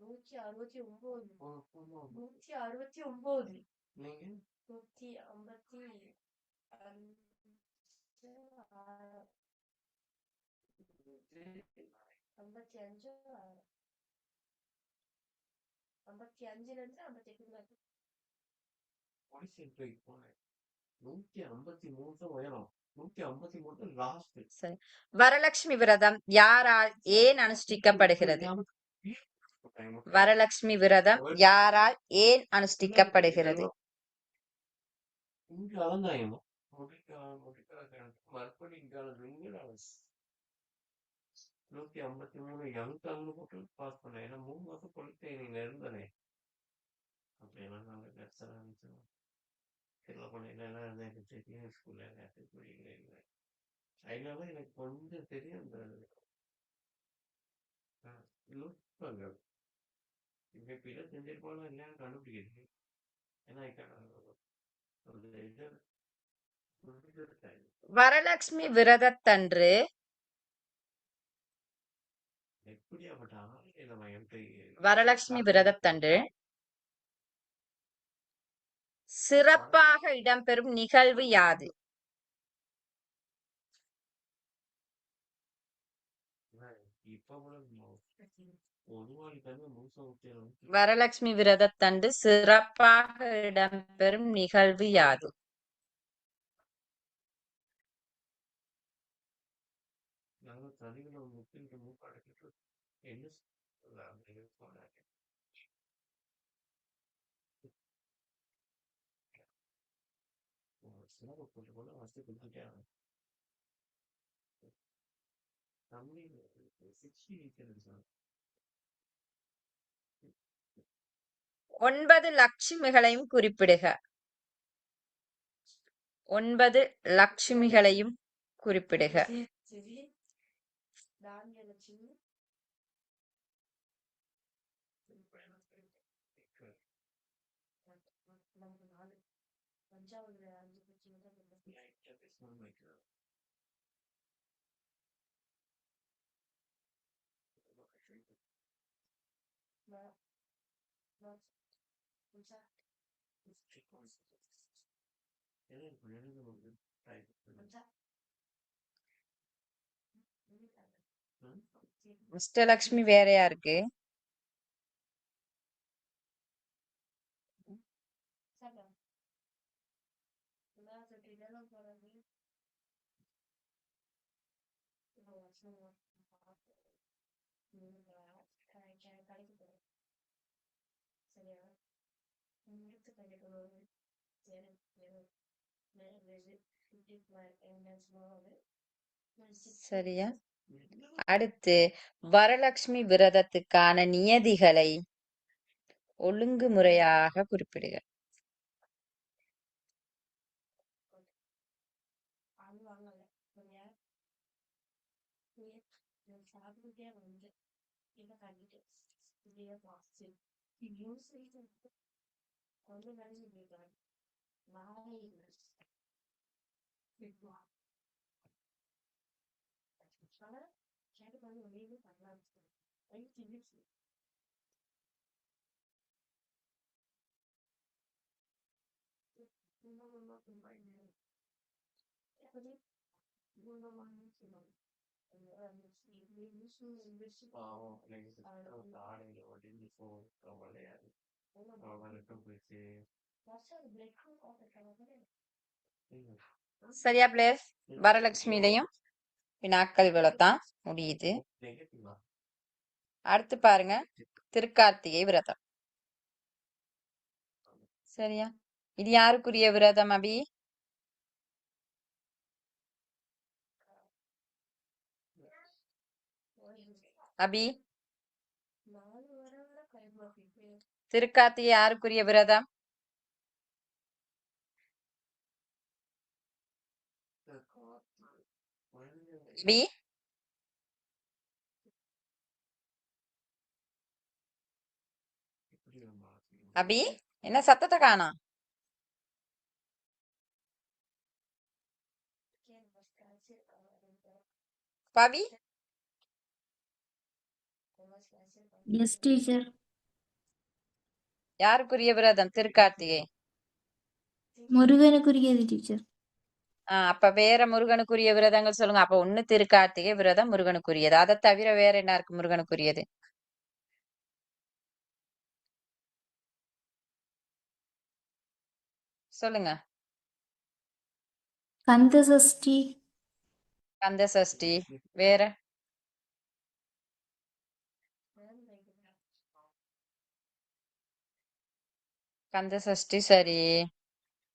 நீங்க போனேன் 153 உயரம் 153 லாஸ்ட் சரி. வரலட்சுமி விரதம் யாரால் ஏன் அனுஷ்டிக்கப்படுகிறது? வரலட்சுமி விரதம் யாரால் ஏன் அனுஷ்டிக்கப்படுகிறது? இங்க அலங்காயம் மறுபடியும் 153 யங்காங்னு போட்டு பாஸ் பண்ணேன் ஏன்னா 3 மாசம் பொலிட்டேனிங்ல இருந்தேனே அப்படியெல்லாம் நல்ல கட்சரா இருந்துச்சு சில பண்ணலாம் இருந்தேன் எனக்கு தெரியும் ஸ்கூல்ல இல்லை அதனால எனக்கு கொஞ்சம் தெரியும் அந்த நுட்பங்கள் இங்க பிற செஞ்சிருப்பாலும் இல்லைன்னு கண்டுபிடிக்கிறது ஏன்னா அந்த இது வரலட்சுமி விரதத்தன்று எப்படியாப்பட்ட ஆளுநை நம்ம எப்படி வரலட்சுமி விரதத்தன்று சிறப்பாக இடம்பெறும் நிகழ்வு யாது? இப்ப கூட பொதுவாக தந்து முழுசா ஊற்றிடும் வரலட்சுமி விரதத்தன்று சிறப்பாக இடம்பெறும் நிகழ்வு யாது? நாங்கள் தனிகளை முக்கிய மூப்பாடுக்கிட்டு என்ன சொன்னாங்க சிலபஸ் கொஞ்சம் கூட வசதி கொடுத்துட்டே தமிழ் 60 9 லட்சுமிகளையும் குறிப்பிடுக. 9 லட்சுமிகளையும் குறிப்பிடுக. அஷ்டலட்சுமி வேற யாருக்கு? சரியா? அடுத்து வரலட்சுமி விரதத்துக்கான நியதிகளை ஒழுங்குமுறையாக குறிப்பிடுக. பாவம் அந்த ஆடையில ஒடிஞ்சு போகும் கவலையாது அவனுக்கும் போயிட்டு சரியா பிளேஸ்? வரலட்சுமியிலையும் வினாக்கள் இவ்வளவுதான் முடியுது. நெகட்டிவா அடுத்து பாருங்க, திருக்கார்த்திகை விரதம். சரியா? இது யாருக்குரிய விரதம் அபி? அபி, திருக்கார்த்திகை யாருக்குரிய விரதம்? அபி, அபி, என்ன சத்தத்தை காணோம்? பவி, எஸ் டீச்சர். யாருக்குரிய விரதம் திருக்கார்த்திகை? முருகனுக்குரியது டீச்சர். அப்ப வேற முருகனுக்குரிய விரதங்கள் சொல்லுங்க. அப்ப ஒண்ணு திருக்கார்த்திகை விரதம் முருகனுக்குரியது. அதை தவிர வேற என்ன இருக்கு முருகனுக்குரியது? சொல்லுங்க. கந்த சஷ்டி. கந்த சஷ்டி. வேற? கந்த சஷ்டி சரி,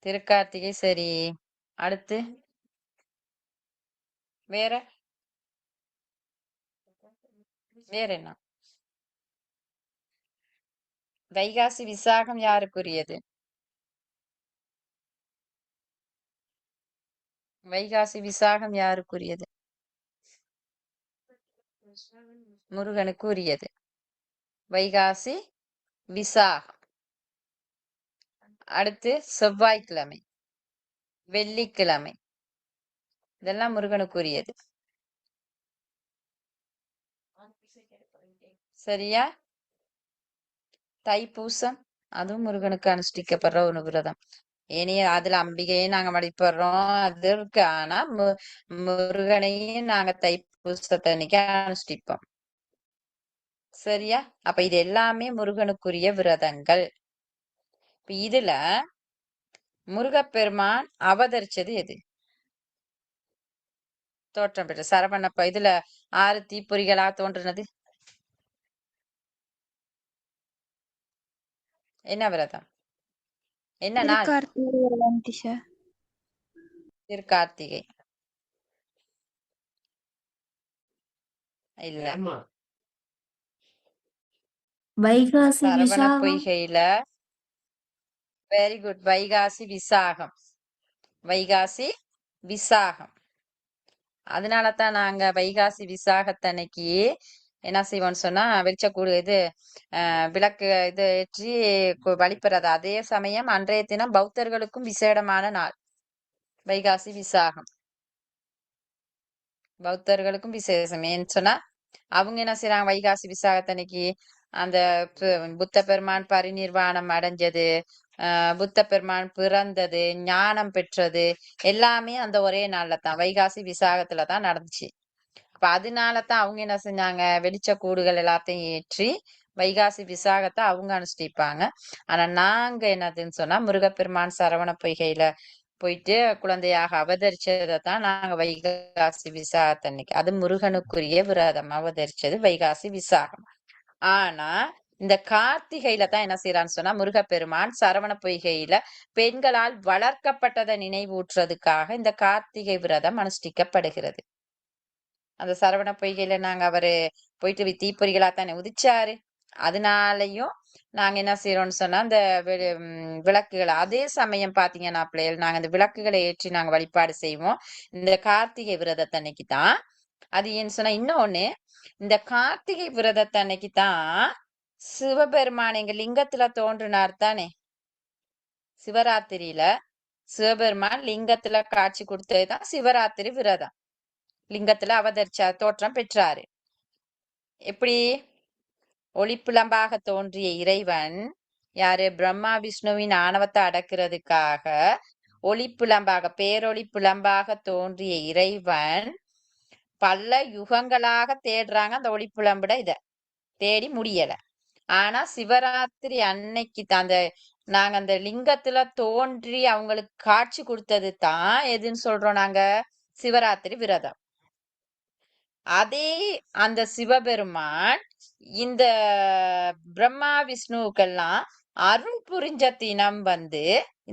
திருக்கார்த்திகை சரி. அடுத்து வேற? வேற என்ன? வைகாசி விசாகம் யாருக்குரியது? வைகாசி விசாகம் யாருக்குரியது? முருகனுக்கு உரியது. வைகாசி விசாகம். அடுத்து செவ்வாய்க்கிழமை, வெள்ளிக்கிழமை, இதெல்லாம் முருகனுக்குரியது. சரியா? தைப்பூசம் அதுவும் முருகனுக்கு அனுஷ்டிக்கப்படுற ஒரு விரதம். ஏனைய அதுல அம்பிகையை நாங்க வழிபடுறோம், அது இருக்கு. ஆனா முருகனையும் நாங்க தைப்பூசத்தை அன்னைக்கு அனுஷ்டிப்போம். சரியா? அப்ப இது எல்லாமே முருகனுக்குரிய விரதங்கள். இப்ப இதுல முருகப்பெருமான் அவதரிச்சது எது? தோற்றம் பெற்ற சரவணப்ப இதுல 6 தீப்பொறிகளா தோன்றுனது என்ன விரதம்? என்ன நாள்? திருக்கார்த்திகை விரதம் டீச்சர். திருக்கார்த்திகை இல்ல, ஏம்மா வைகாசி சரவண விசாகம். பொய்கையில. Very good, Vaikasi Visakam. வைகாசி விசாகம். அதனாலதான் நாங்க வைகாசி விசாகத்தன்னைக்கு என்ன செய்வோம்னு சொன்னா வெளிச்சக்கூடு இது விளக்கு இது ஏற்றி வழிபடுறது. அதே சமயம் அன்றைய தினம் பௌத்தர்களுக்கும் விசேடமான நாள் வைகாசி விசாகம். பௌத்தர்களுக்கும் விசேஷம். ஏன்னு சொன்னா அவங்க என்ன செய்யறாங்க, வைகாசி விசாகத்தன்னைக்கு அந்த புத்த பெருமான் பரிநிர்வாணம் அடைஞ்சது, புத்த பெருமான் பிறந்தது, ஞானம் பெற்றது எல்லாமே அந்த ஒரே நாள்ல தான், வைகாசி விசாகத்துல தான் நடந்துச்சு. அப்ப அதனாலதான் அவங்க என்ன செஞ்சாங்க, வெளிச்ச கூடுகள் எல்லாத்தையும் ஏற்றி வைகாசி விசாகத்தை அவங்க அனுஷ்டிப்பாங்க. ஆனா நாங்க என்னதுன்னு சொன்னா முருகப்பெருமான் சரவண பொய்கையில போயிட்டு குழந்தையாக அவதரிச்சதைத்தான் நாங்க வைகாசி விசாகத்தன்னைக்கு, அது முருகனுக்குரிய விரதம். அவதரிச்சது வைகாசி விசாகம். ஆனா இந்த கார்த்திகையில தான் என்ன செய்யறான்னு சொன்னா முருகப்பெருமான் சரவண பொய்கையில பெண்களால் வளர்க்கப்பட்டதை நினைவூற்றுறதுக்காக இந்த கார்த்திகை விரதம் அனுஷ்டிக்கப்படுகிறது. அந்த சரவண பொய்கையில நாங்க அவரு போயிட்டு தீப்பொறிகளா தானே உதிச்சாரு. அதனாலயும் நாங்க என்ன செய்யறோம்னு சொன்னா அந்த விளக்குகளை, அதே சமயம் பாத்தீங்கன்னா பிள்ளைகள் நாங்க அந்த விளக்குகளை ஏற்றி நாங்க வழிபாடு செய்வோம் இந்த கார்த்திகை விரதத்தன்னைக்கு தான். அது ஏன்னு சொன்னா இன்னொன்னு, இந்த கார்த்திகை விரதத்தன்னைக்கு தான் சிவபெருமான் எங்க லிங்கத்துல தோன்றினார் தானே. சிவராத்திரியில சிவபெருமான் லிங்கத்துல காட்சி கொடுத்ததுதான் சிவராத்திரி விரதம். லிங்கத்துல அவதரிச்சார், தோற்றம் பெற்றாரு. எப்படி? ஒளிப்பிளம்பாக தோன்றிய இறைவன் யாரு? பிரம்மா விஷ்ணுவின் ஆணவத்தை அடக்கிறதுக்காக ஒளிப்புலம்பாக பேரொளி புலம்பாக தோன்றிய இறைவன் பல யுகங்களாக தேடுறாங்க அந்த ஒளிப்புலம்பிட இத தேடி முடியல. ஆனா சிவராத்திரி அன்னைக்கு அந்த நாங்க அந்த லிங்கத்துல தோன்றி அவங்களுக்கு காட்சி கொடுத்தது தான் எதுன்னு சொல்றோம் நாங்க சிவராத்திரி விரதம். அதே அந்த சிவபெருமான் இந்த பிரம்மா விஷ்ணுவுக்கெல்லாம் அருள் புரிஞ்ச தினம்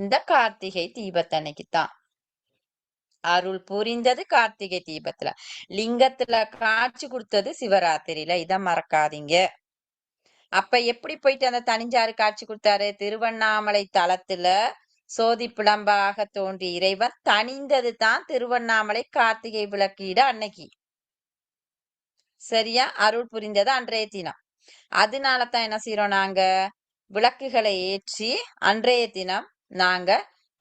இந்த கார்த்திகை தீபத்தன்னைக்கு தான். அருள் புரிந்தது கார்த்திகை தீபத்துல, லிங்கத்துல காட்சி கொடுத்தது சிவராத்திரியில. இத மறக்காதீங்க. அப்ப எப்படி போயிட்டு அந்த தனிஞ்சாறு காட்சி கொடுத்தாரு? திருவண்ணாமலை தலத்துல சோதி புலம்பாக தோன்றி இறைவன் தனிந்தது தான் திருவண்ணாமலை கார்த்திகை விளக்கீடு அன்னைக்கு. சரியா? அருள் புரிந்தது அன்றைய தினம். அதனாலதான் என்ன செய்யறோம் நாங்க விளக்குகளை ஏற்றி அன்றைய தினம் நாங்க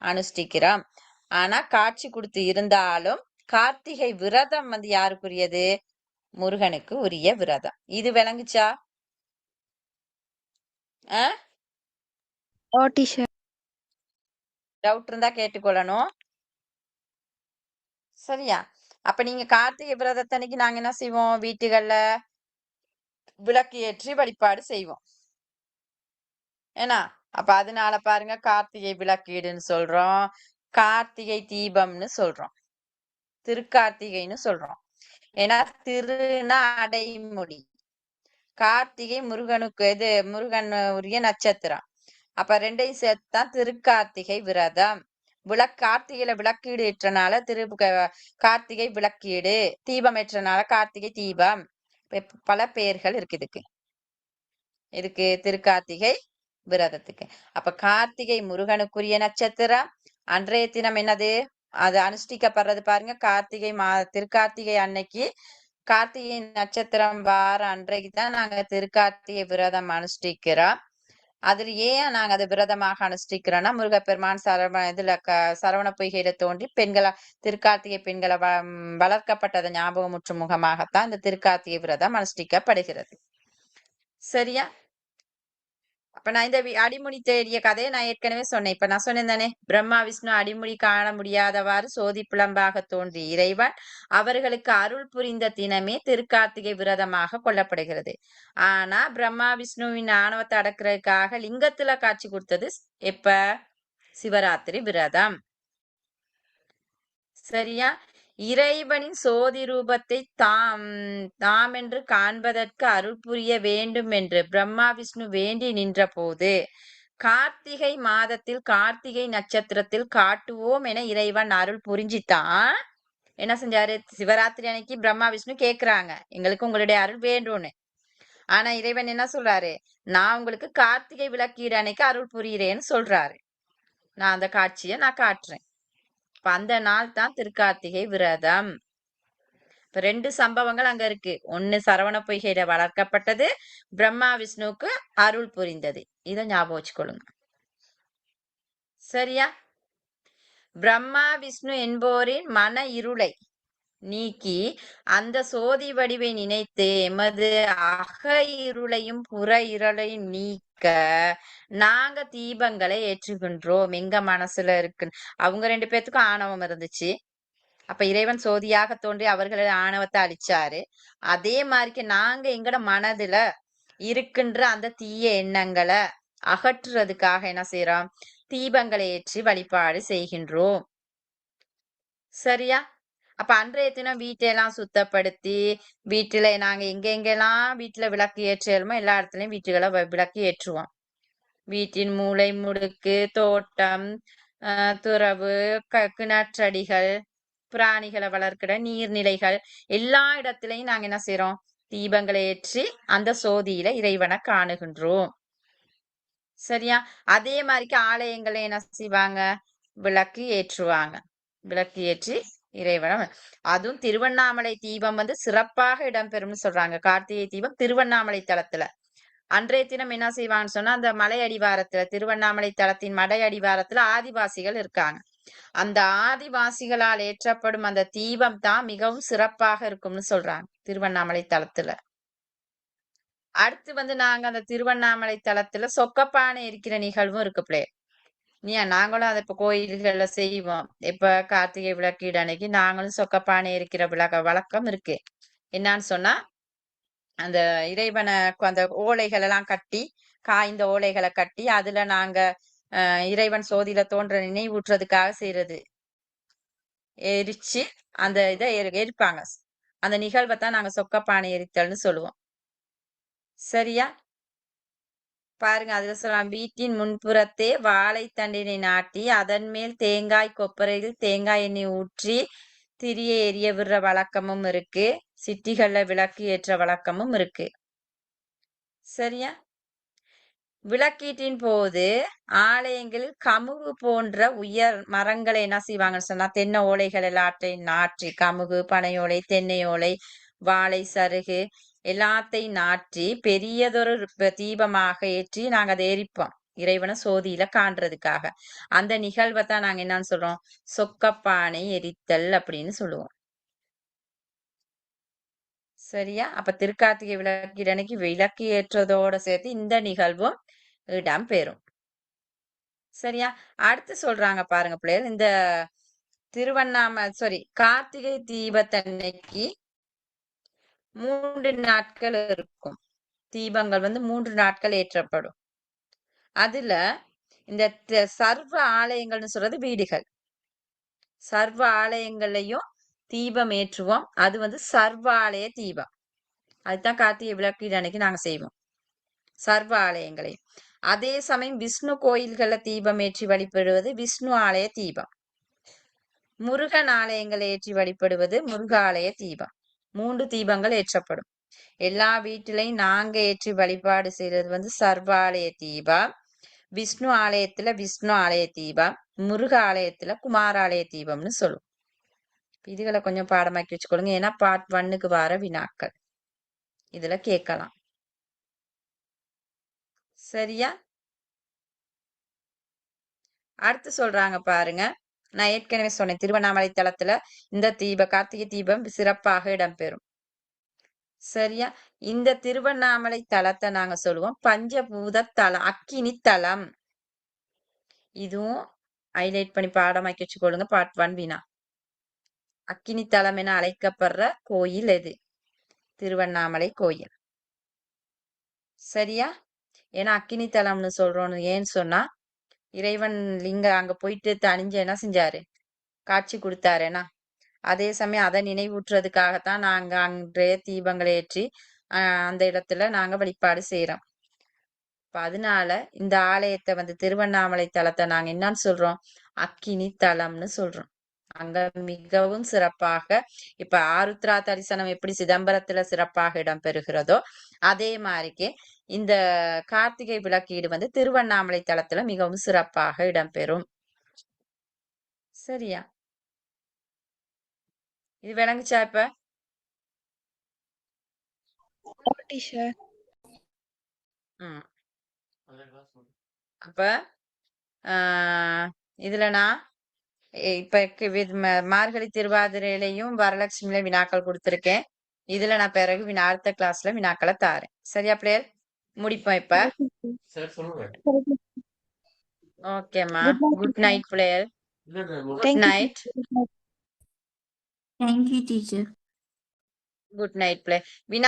அனுஷ்டிக்கிறோம். ஆனா காட்சி கொடுத்து இருந்தாலும் கார்த்திகை விரதம் யாருக்குரியது? முருகனுக்கு உரிய விரதம். இது விளங்குச்சா? டவுட் இருந்தா கேட்டுக்கொள்ளணும். சரியா? அப்ப நீங்க கார்த்திகை விரதத்தன்னைக்கு நாங்க என்ன செய்வோம்? வீட்டுகள்ல விளக்கு ஏற்றி வழிபாடு செய்வோம். ஏன்னா அப்ப அதனால பாருங்க கார்த்திகை விளக்கீடுன்னு சொல்றோம், கார்த்திகை தீபம்னு சொல்றோம், திருக்கார்த்திகைன்னு சொல்றோம். ஏன்னா திருனா அடைமொழி, கார்த்திகை முருகனுக்கு முருகன் உரிய நட்சத்திரம். அப்ப ரெண்டையும் சேர்த்துதான் திருக்கார்த்திகை விரதம். கார்த்திகையில விளக்கீடு ஏற்றனால கார்த்திகை விளக்கீடு, தீபம் ஏற்றனால கார்த்திகை தீபம். பல பெயர்கள் இருக்கு இதுக்கு திருக்கார்த்திகை விரதத்துக்கு. அப்ப கார்த்திகை முருகனுக்குரிய நட்சத்திரம். அன்றைய தினம் என்னது அது அனுஷ்டிக்கப்படுறது பாருங்க. கார்த்திகை திருக்கார்த்திகை அன்னைக்கு கார்த்திகை நட்சத்திரம் வார அன்றைக்கு தான் நாங்க திருக்கார்த்திகை விரதம் அனுஷ்டிக்கிறோம். அதுல ஏன் நாங்க அதை விரதமாக அனுஷ்டிக்கிறோம்னா முருகப்பெருமான் சரவண பொய்கையில தோன்றி பெண்களா திருக்கார்த்திகை பெண்களை வளர்க்கப்பட்டதை ஞாபகமுற்று முகமாகத்தான் இந்த திருக்கார்த்திகை விரதம் அனுஷ்டிக்கப்படுகிறது. சரியா? அப்ப நான் இந்த அடிமுடி தேடிய கதையை நான் ஏற்கனவே சொன்னேன். இப்ப நான் சொன்னேன் தானே, பிரம்மா விஷ்ணு அடிமுடி காண முடியாதவாறு சோதி புலம்பாக தோன்றி இறைவன் அவர்களுக்கு அருள் புரிந்த தினமே திருக்கார்த்திகை விரதமாக கொள்ளப்படுகிறது. ஆனா பிரம்மா விஷ்ணுவின் ஆணவத்தை அடக்குறதுக்காக லிங்கத்துல காட்சி கொடுத்தது எப்ப? சிவராத்திரி விரதம். சரியா? இறைவனின் சோதி ரூபத்தை தாம் என்று காண்பதற்கு அருள் புரிய வேண்டும் என்று பிரம்மா விஷ்ணு வேண்டி நின்ற போது கார்த்திகை மாதத்தில் கார்த்திகை நட்சத்திரத்தில் காட்டுவோம் என இறைவன் அருள் புரிஞ்சித்தான் என்ன செஞ்சாரு? சிவராத்திரி அன்னைக்கு பிரம்மா விஷ்ணு கேக்குறாங்க, எங்களுக்கு உங்களுடைய அருள் வேண்டும்னு. ஆனா இறைவன் என்ன சொல்றாரு? நான் உங்களுக்கு கார்த்திகை விளக்கீடு அன்னைக்கு அருள் புரிகிறேன்னு சொல்றாரு. நான் அந்த காட்சியை நான் காட்டுறேன். அந்த நாள் தான் திருக்கார்த்திகை விரதம். இப்ப 2 சம்பவங்கள் அங்க இருக்கு. ஒண்ணு சரவண பொய்கையில வளர்க்கப்பட்டது, பிரம்மா விஷ்ணுவுக்கு அருள் புரிந்தது. இத ஞாபகம் வச்சுக்கொள்ளுங்க. சரியா? பிரம்மா விஷ்ணு என்போரின் மன இருளை நீக்கி அந்த சோதி வடிவை நினைத்து எமது அக இருளையும் புற இருளையும் நீக்க நாங்க தீபங்களை ஏற்றுகின்றோம். எங்க மனசுல இருக்கு. அவங்க 2 பேத்துக்கும் ஆணவம் இருந்துச்சு. அப்ப இறைவன் சோதியாக தோன்றி அவர்களோட ஆணவத்தை அழிச்சாரு. அதே மாதிரிக்கு நாங்க எங்கட மனதுல இருக்கின்ற அந்த தீய எண்ணங்களை அகற்றுறதுக்காக என்ன செய்யறோம்? தீபங்களை ஏற்றி வழிபாடு செய்கின்றோம். சரியா? அப்ப அன்றைய தினம் வீட்டையெல்லாம் சுத்தப்படுத்தி வீட்டுல நாங்க எங்கெங்கெல்லாம் வீட்டுல விளக்கு ஏற்றலுமோ எல்லா இடத்துலயும் வீட்டுகளை விளக்கு ஏற்றுவோம். வீட்டின் மூளை முடுக்கு, தோட்டம், துறவு, கிணற்றடிகள், பிராணிகளை வளர்க்கிற நீர்நிலைகள் எல்லா இடத்திலையும் நாங்க என்ன செய்யறோம்? தீபங்களை ஏற்றி அந்த சோதியில இறைவனை காணுகின்றோம். சரியா? அதே மாதிரிக்கு ஆலயங்களை என்ன செய்வாங்க? விளக்கு ஏற்றுவாங்க. விளக்கு ஏற்றி இறைவனை, அதுவும் திருவண்ணாமலை தீபம் சிறப்பாக இடம்பெறும்னு சொல்றாங்க. கார்த்திகை தீபம் திருவண்ணாமலை தலத்துல அன்றைய தினம் என்ன செய்வாங்கன்னு சொன்னா அந்த மலை அடிவாரத்துல திருவண்ணாமலை தலத்தின் மலை அடிவாரத்துல ஆதிவாசிகள் இருக்காங்க. அந்த ஆதிவாசிகளால் ஏற்றப்படும் அந்த தீபம் தான் மிகவும் சிறப்பாக இருக்கும்னு சொல்றாங்க திருவண்ணாமலை தலத்துல. அடுத்து நாங்க அந்த திருவண்ணாமலை தலத்துல சொக்கப்பானை இருக்கிற நிகழ்வும் இருக்கு பிள்ளை. நாங்களும் அதை இப்ப கோயில்கள்ல செய்வோம். இப்ப கார்த்திகை விளக்கீடு அன்னைக்கு நாங்களும் சொக்கப்பானை எரிக்கிற வழக்கம் இருக்கு. என்னன்னு சொன்னா அந்த இறைவனை அந்த ஓலைகள் எல்லாம் கட்டி காய்ந்த ஓலைகளை கட்டி அதுல நாங்க இறைவன் சோதியில தோன்ற நினைவூட்டுறதுக்காக செய்யறது எரிச்சு அந்த இதை எரிப்பாங்க. அந்த நிகழ்வை தான் நாங்க சொக்கப்பானை எரித்தல்னு சொல்லுவோம். சரியா? பாருங்க அதுல சொல்லலாம், வீட்டின் முன்புறத்தே வாழைத்தண்டினை நாட்டி அதன் மேல் தேங்காய் கொப்பரையில் தேங்காய் எண்ணெய் ஊற்றி திரியை எரிய விடுற வழக்கமும் இருக்கு. சிட்டிகள்ல விளக்கு ஏற்ற வழக்கமும் இருக்கு. சரியா? விளக்கீட்டின் போது ஆலயங்களில் கமுகு போன்ற உயர் மரங்களை என்ன செய்வாங்கன்னு சொன்னா தென்னை ஓலைகள் எல்லாத்தையும் நாற்றி கமுகு, பனையோலை, தென்னையோலை, வாழை சருகு எல்லாத்தையும் நாற்றி பெரியதொரு தீபமாக ஏற்றி நாங்க அதை எரிப்போம் இறைவனை சோதியில காண்றதுக்காக. அந்த நிகழ்வை தான் நாங்க என்னன்னு சொல்றோம், சொக்கப்பானை எரித்தல் அப்படின்னு சொல்லுவோம். சரியா? அப்ப திருக்கார்த்திகை விளக்கீடு அன்னைக்கு விளக்கு ஏற்றதோட சேர்த்து இந்த நிகழ்வும் இடம் பெறும். சரியா? அடுத்து சொல்றாங்க பாருங்க பிள்ளைகள், இந்த கார்த்திகை தீபத்தன்னைக்கு 3 நாட்கள் இருக்கும். தீபங்கள் 3 நாட்கள் ஏற்றப்படும். அதுல இந்த சர்வ ஆலயங்கள்னு சொல்றது வீடுகள். சர்வ ஆலயங்கள்லயும் தீபம் ஏற்றுவோம். அது சர்வ ஆலய தீபம். அதுதான் கார்த்திகை விளக்கீடு அன்னைக்கு நாங்க செய்வோம், சர்வ ஆலயங்களையும். அதே சமயம் விஷ்ணு கோயில்கள்ல தீபம் ஏற்றி வழிபடுவது விஷ்ணு ஆலய தீபம். முருகன் ஆலயங்களை ஏற்றி வழிபடுவது முருகாலய தீபம். 3 தீபங்கள் ஏற்றப்படும். எல்லா வீட்டிலையும் நாங்க ஏற்றி வழிபாடு செய்யறது சர்வாலய தீபம். விஷ்ணு ஆலயத்துல விஷ்ணு ஆலய தீபம், முருக ஆலயத்துல குமாராலய தீபம்னு சொல்லும். இதுகளை கொஞ்சம் பாடமாக்கி வச்சுக்கொள்ளுங்க, ஏன்னா பார்ட் 1க்கு வர வினாக்கள் இதுல கேட்கலாம். சரியா? அடுத்து சொல்றாங்க பாருங்க, நான் ஏற்கனவே சொன்னேன் திருவண்ணாமலை தலத்துல இந்த கார்த்திகை தீபம் சிறப்பாக இடம்பெறும். சரியா? இந்த திருவண்ணாமலை தலத்தை நாங்க சொல்லுவோம் பஞ்சபூத தலம், அக்கினி தலம். இதுவும் ஹைலைட் பண்ணி பாடமாக்கி வச்சுக்கொள்ளுங்க, பார்ட் 1 வினா. அக்கினி தலம் என அழைக்கப்படுற கோயில் எது? திருவண்ணாமலை கோயில். சரியா? ஏன்னா அக்கினி தலம்னு சொல்றோம்னு ஏன்னு சொன்னா இறைவன் லிங்க அங்க போயிட்டு தணிஞ்சு என்ன செஞ்சாரு, காட்சி கொடுத்தாருன்னா அதே சமயம் அதை நினைவூட்டுறதுக்காகத்தான் நாங்க அன்றைய தீபங்களை ஏற்றி அந்த இடத்துல நாங்க வழிபாடு செய்யறோம். அதனால இந்த ஆலயத்தை திருவண்ணாமலை தலத்தை நாங்க என்னன்னு சொல்றோம், அக்கினி தலம்னு சொல்றோம். அங்க மிகவும் சிறப்பாக இப்ப ஆருத்ரா தரிசனம் எப்படி சிதம்பரத்துல சிறப்பாக இடம்பெறுகிறதோ அதே மாதிரிக்கு இந்த கார்த்திகை விளக்கீடு திருவண்ணாமலை தலத்துல மிகவும் சிறப்பாக இடம்பெறும். சரியா? இது விளங்குச்சா இப்ப? அப்ப இதுல நான் இப்ப மார்கழி திருவாதிரையிலையும் வரலட்சுமியில வினாக்கள் கொடுத்திருக்கேன். இதுல நான் பிறகு அடுத்த கிளாஸ்ல வினாக்களை தாரேன். சரியா பிள்ளையர்? முடிப்போம் இப்ப. ஓகேம்மா, குட் நைட் பிள்ளையர். Good night. Thank you, teacher. Good night பிள்ளை. வினா